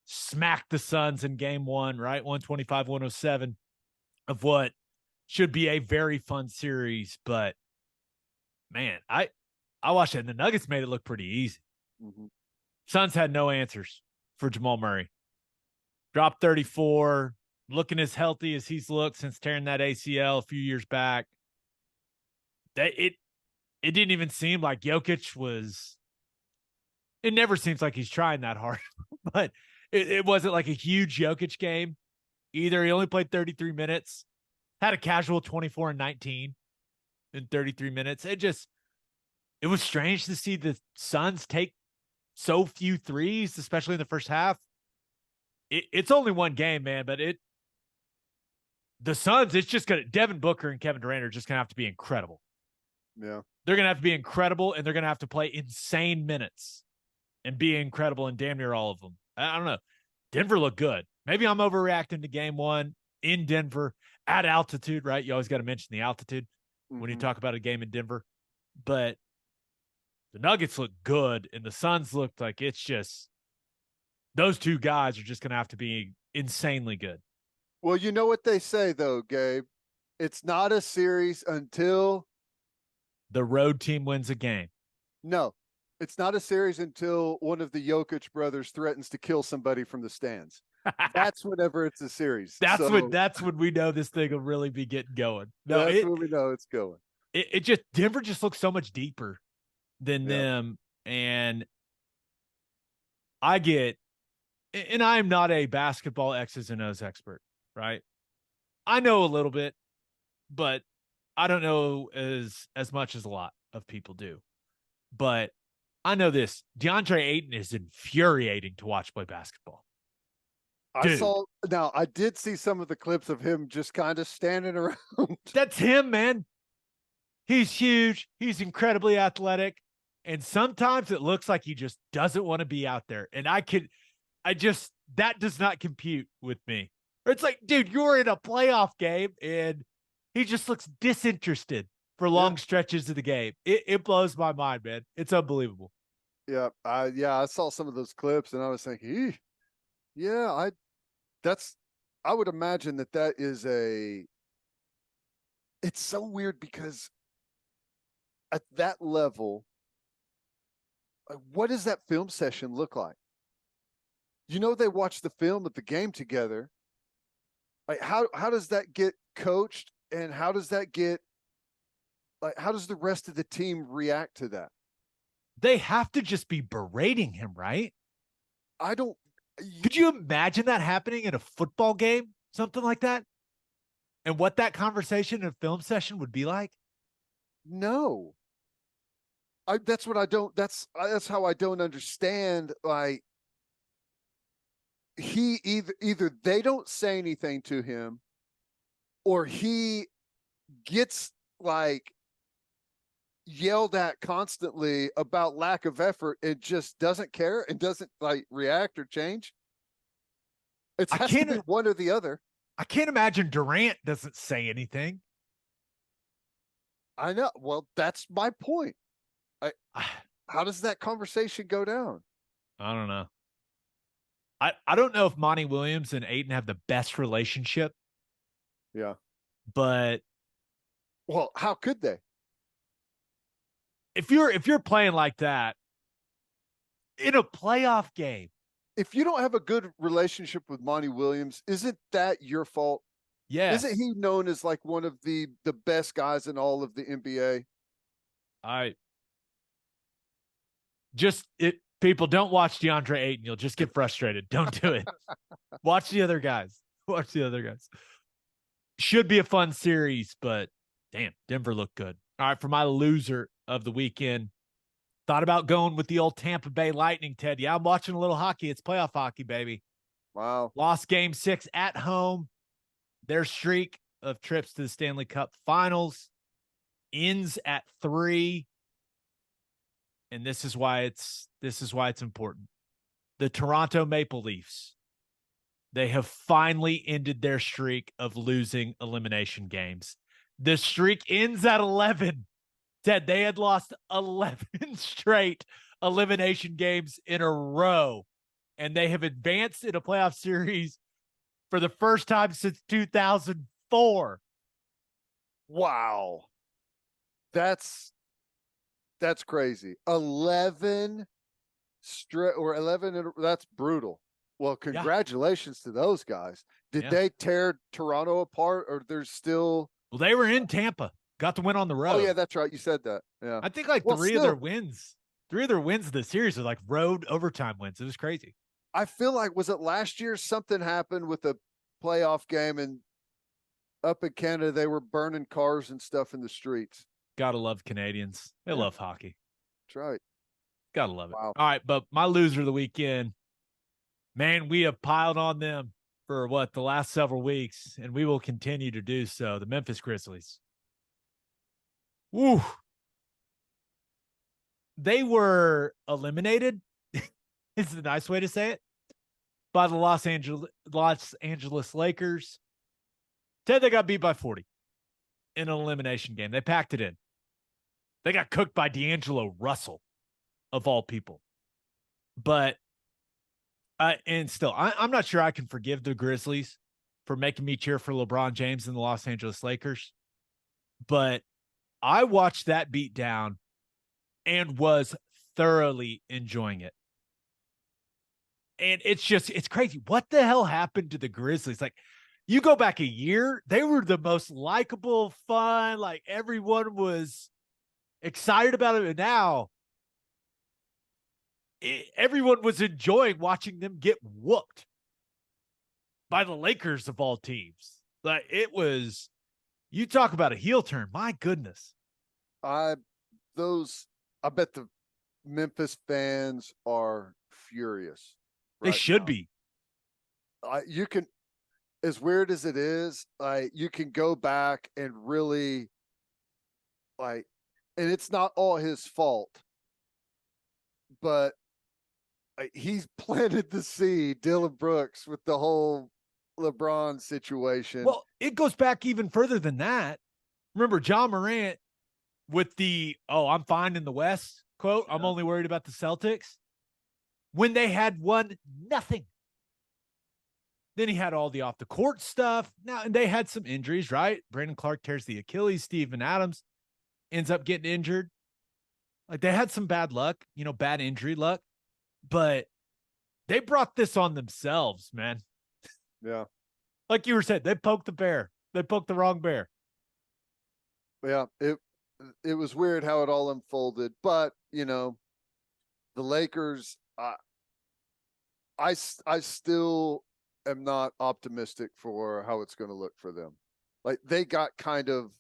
Smacked the Suns in game 1, right? 125-107 of what should be a very fun series. But man, I watched it, and the Nuggets made it look pretty easy. Mm-hmm. Suns had no answers for Jamal Murray. Dropped 34, looking as healthy as he's looked since tearing that ACL a few years back. It didn't even seem like Jokic was. It never seems like he's trying that hard, but it wasn't like a huge Jokic game either. He only played 33 minutes, had a casual 24 and 19 in 33 minutes. It was strange to see the Suns take so few threes, especially in the first half. It's only one game, man, but the Suns, it's just going to, Devin Booker and Kevin Durant are just going to have to be incredible. Yeah. They're going to have to be incredible, and they're going to have to play insane minutes and be incredible in damn near all of them. I don't know. Denver looked good. Maybe I'm overreacting to game 1 in Denver at altitude, right? You always got to mention the altitude when you talk about a game in Denver. But the Nuggets look good, and the Suns looked like it's just those two guys are just going to have to be insanely good. Well, you know what they say, though, Gabe? It's not a series until the road team wins a game. No, it's not a series until one of the Jokic brothers threatens to kill somebody from the stands. That's whenever it's a series. That's when we know this thing will really be getting going. No, that's when we know it's going. It just, Denver just looks so much deeper than them. And I am not a basketball X's and O's expert, right? I know a little bit, but I don't know as much as a lot of people do. But I know this. DeAndre Ayton is infuriating to watch play basketball. I did see some of the clips of him just kind of standing around. That's him, man. He's huge. He's incredibly athletic. And sometimes it looks like he just doesn't want to be out there. And that does not compute with me. It's like, dude, you're in a playoff game and he just looks disinterested for long stretches of the game. It blows my mind, man. It's unbelievable. Yeah. I saw some of those clips and I was thinking, I would imagine that is it's so weird because at that level, what does that film session look like? They watch the film of the game together. Like how does that get coached And how does that get, like, how does the rest of the team react to that? They have to just be berating him, right? I don't. Could you imagine that happening in a football game? Something like that? And what that conversation in a film session would be like? No. That's what I don't, that's how I don't understand. Like, he either they don't say anything to him, or he gets like yelled at constantly about lack of effort and just doesn't care and doesn't like react or change. It has to be one or the other. I can't imagine Durant doesn't say anything. I know. Well, that's my point. How does that conversation go down? I don't know. I don't know if Monty Williams and Ayton have the best relationship. Yeah. But well, how could they? If you're playing like that in a playoff game, if you don't have a good relationship with Monty Williams, isn't that your fault? Yes. Isn't he known as like one of the best guys in all of the NBA? People don't watch DeAndre Ayton. You'll just get frustrated. Don't do it. Watch the other guys. Watch the other guys. Should be a fun series, but damn, Denver looked good. All right, for my loser of the weekend, thought about going with the old Tampa Bay Lightning, Ted. Yeah, I'm watching a little hockey. It's playoff hockey, baby. Wow. Lost game 6 at home. Their streak of trips to the Stanley Cup Finals ends at 3. And this is why it's important. The Toronto Maple Leafs, they have finally ended their streak of losing elimination games. The streak ends at 11. Ted, they had lost 11 straight elimination games in a row, and they have advanced in a playoff series for the first time since 2004. Wow. That's crazy. 11 straight or 11. That's brutal. Well, congratulations to those guys. Did they tear Toronto apart, or there's still? Well, they were in Tampa. Got the win on the road. Oh yeah, that's right. You said that. Yeah. I think like three of their wins of the series are like road overtime wins. It was crazy. I feel like, was it last year something happened with a playoff game, and up in Canada they were burning cars and stuff in the streets. Gotta love Canadians. They love hockey. That's right. Gotta love it. Wow. All right, but my loser of the weekend, man, we have piled on them for the last several weeks, and we will continue to do so. The Memphis Grizzlies. Woo. They were eliminated, is the nice way to say it, by the Los Angeles Lakers. Ted, they got beat by 40 in an elimination game. They packed it in. They got cooked by D'Angelo Russell, of all people. But, and still, I'm not sure I can forgive the Grizzlies for making me cheer for LeBron James and the Los Angeles Lakers. But I watched that beat down and was thoroughly enjoying it. And it's crazy. What the hell happened to the Grizzlies? Like, you go back a year, they were the most likable, fun, like everyone was excited about it. And now everyone was enjoying watching them get whooped by the Lakers of all teams. Like, it was, you talk about a heel turn. My goodness. I bet the Memphis fans are furious. They should be. You can, as weird as it is, you can go back and really and it's not all his fault, but he's planted the seed, Dylan Brooks, with the whole LeBron situation. Well, it goes back even further than that. Remember John Morant with the, I'm fine in the West quote. Yeah. I'm only worried about the Celtics. When they had won nothing. Then he had all the off the court stuff. Now, and they had some injuries, right? Brandon Clark tears the Achilles. Steven Adams ends up getting injured. Like, they had some bad luck, bad injury luck, but they brought this on themselves, man. Yeah. Like you were saying, they poked the bear. They poked the wrong bear. Yeah, it was weird how it all unfolded, but the Lakers, I still am not optimistic for how it's going to look for them. Like they got kind of,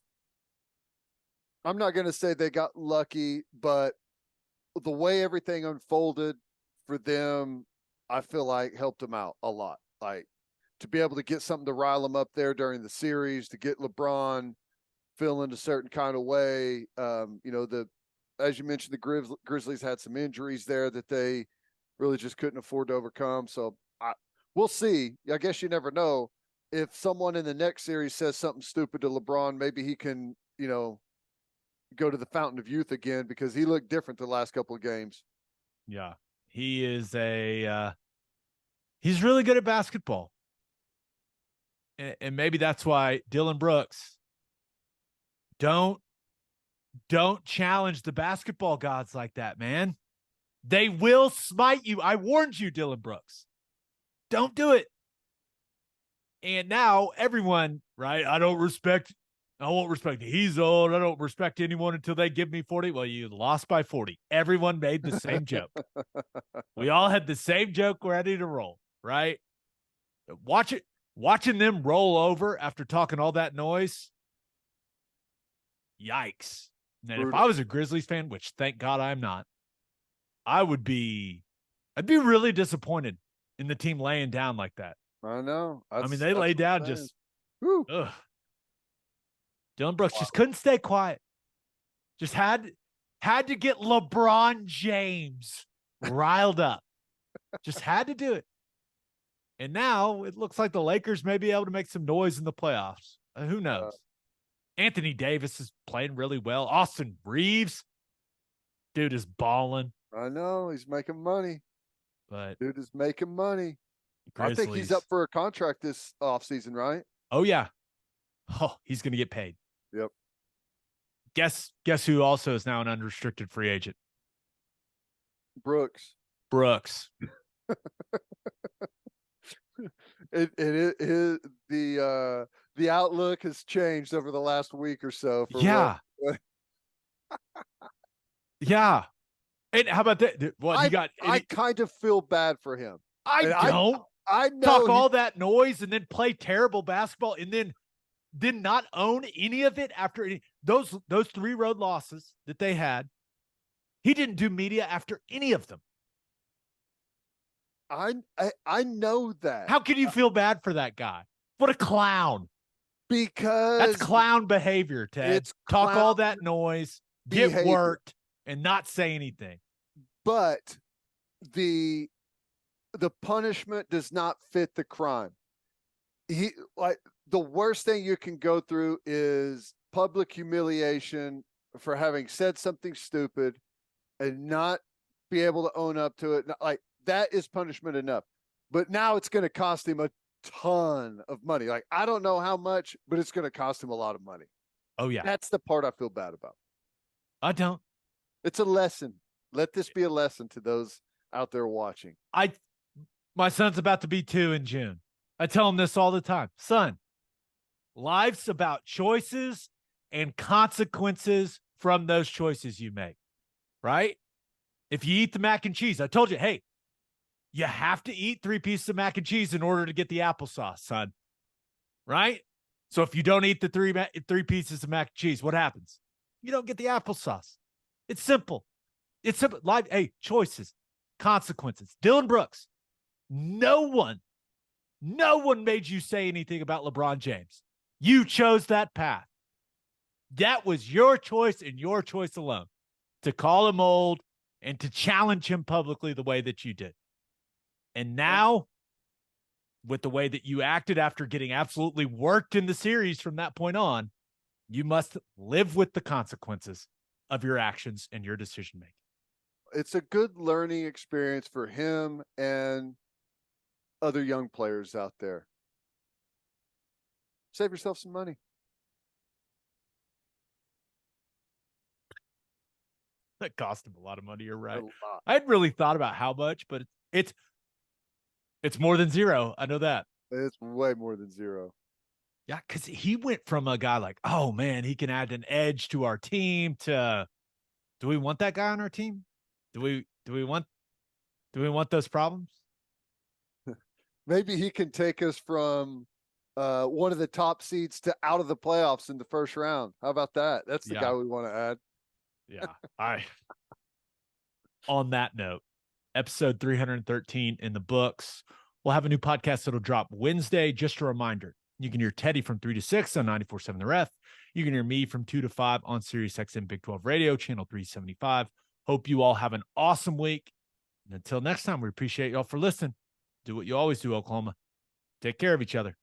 I'm not going to say they got lucky, but the way everything unfolded for them, I feel like helped them out a lot. Like to be able to get something to rile them up there during the series, to get LeBron feeling a certain kind of way. As you mentioned, the Grizzlies had some injuries there that they really just couldn't afford to overcome. So we'll see. I guess you never know. If someone in the next series says something stupid to LeBron, maybe he can, go to the fountain of youth again, because he looked different the last couple of games. Yeah. He is he's really good at basketball. And maybe that's why Dylan Brooks, don't challenge the basketball gods like that, man. They will smite you. I warned you, Dylan Brooks. Don't do it. And now everyone, right? I won't respect. He's old. I don't respect anyone until they give me 40. Well, you lost by 40. Everyone made the same joke. We all had the same joke ready to roll, right? Watching them roll over after talking all that noise. Yikes. And if I was a Grizzlies fan, which thank God I'm not, I'd be really disappointed in the team laying down like that. I know. They lay down just, ugh. Dylan Brooks just couldn't stay quiet. Just had to get LeBron James riled up. Just had to do it. And now it looks like the Lakers may be able to make some noise in the playoffs. Who knows? Anthony Davis is playing really well. Austin Reeves, dude, is balling. I know. He's making money. But dude is making money. Grizzlies. I think he's up for a contract this offseason, right? Oh, yeah. Oh, he's going to get paid. Yep. Guess who also is now an unrestricted free agent? Brooks. The outlook has changed over the last week or so. Yeah. And how about that? What I kind of feel bad for him. I know talk all that noise and then play terrible basketball and then not own any of it after those 3 road losses that they had. He didn't do media after any of them. I know that. How can you feel bad for that guy? What a clown. Because that's clown behavior, Ted. Talk all that noise, get worked, and not say anything. But the punishment does not fit the crime. The worst thing you can go through is public humiliation for having said something stupid and not be able to own up to it. Like that is punishment enough. But now it's going to cost him a ton of money. Like I don't know how much, but it's going to cost him a lot of money. Oh yeah. That's the part I feel bad about. I don't. It's a lesson. Let this be a lesson to those out there watching. My son's about to be 2 in June. I tell him this all the time. Son, life's about choices and consequences from those choices you make, right? If you eat the mac and cheese, I told you, hey, you have to eat 3 pieces of mac and cheese in order to get the applesauce, son, right? So if you don't eat the 3 pieces of mac and cheese, what happens? You don't get the applesauce. It's simple. It's simple. Life, hey, choices, consequences. Dylan Brooks, no one made you say anything about LeBron James. You chose that path. That was your choice and your choice alone, to call him old and to challenge him publicly the way that you did. And now, with the way that you acted after getting absolutely worked in the series from that point on, you must live with the consequences of your actions and your decision making. It's a good learning experience for him and other young players out there. Save yourself some money. That cost him a lot of money. You're right. I hadn't really thought about how much, but it's more than 0. I know that. It's way more than 0. Yeah, because he went from a guy like, oh man, he can add an edge to our team to, do we want that guy on our team? Do we want those problems? Maybe he can take us from one of the top seeds to out of the playoffs in the first round. How about that? That's the guy we want to add. Yeah. On that note, episode 313 in the books. We'll have a new podcast that'll drop Wednesday. Just a reminder, you can hear Teddy from 3 to 6 on 94.7 The Ref. You can hear me from 2 to 5 on Sirius XM Big 12 Radio, channel 375. Hope you all have an awesome week. And until next time, we appreciate y'all for listening. Do what you always do, Oklahoma. Take care of each other.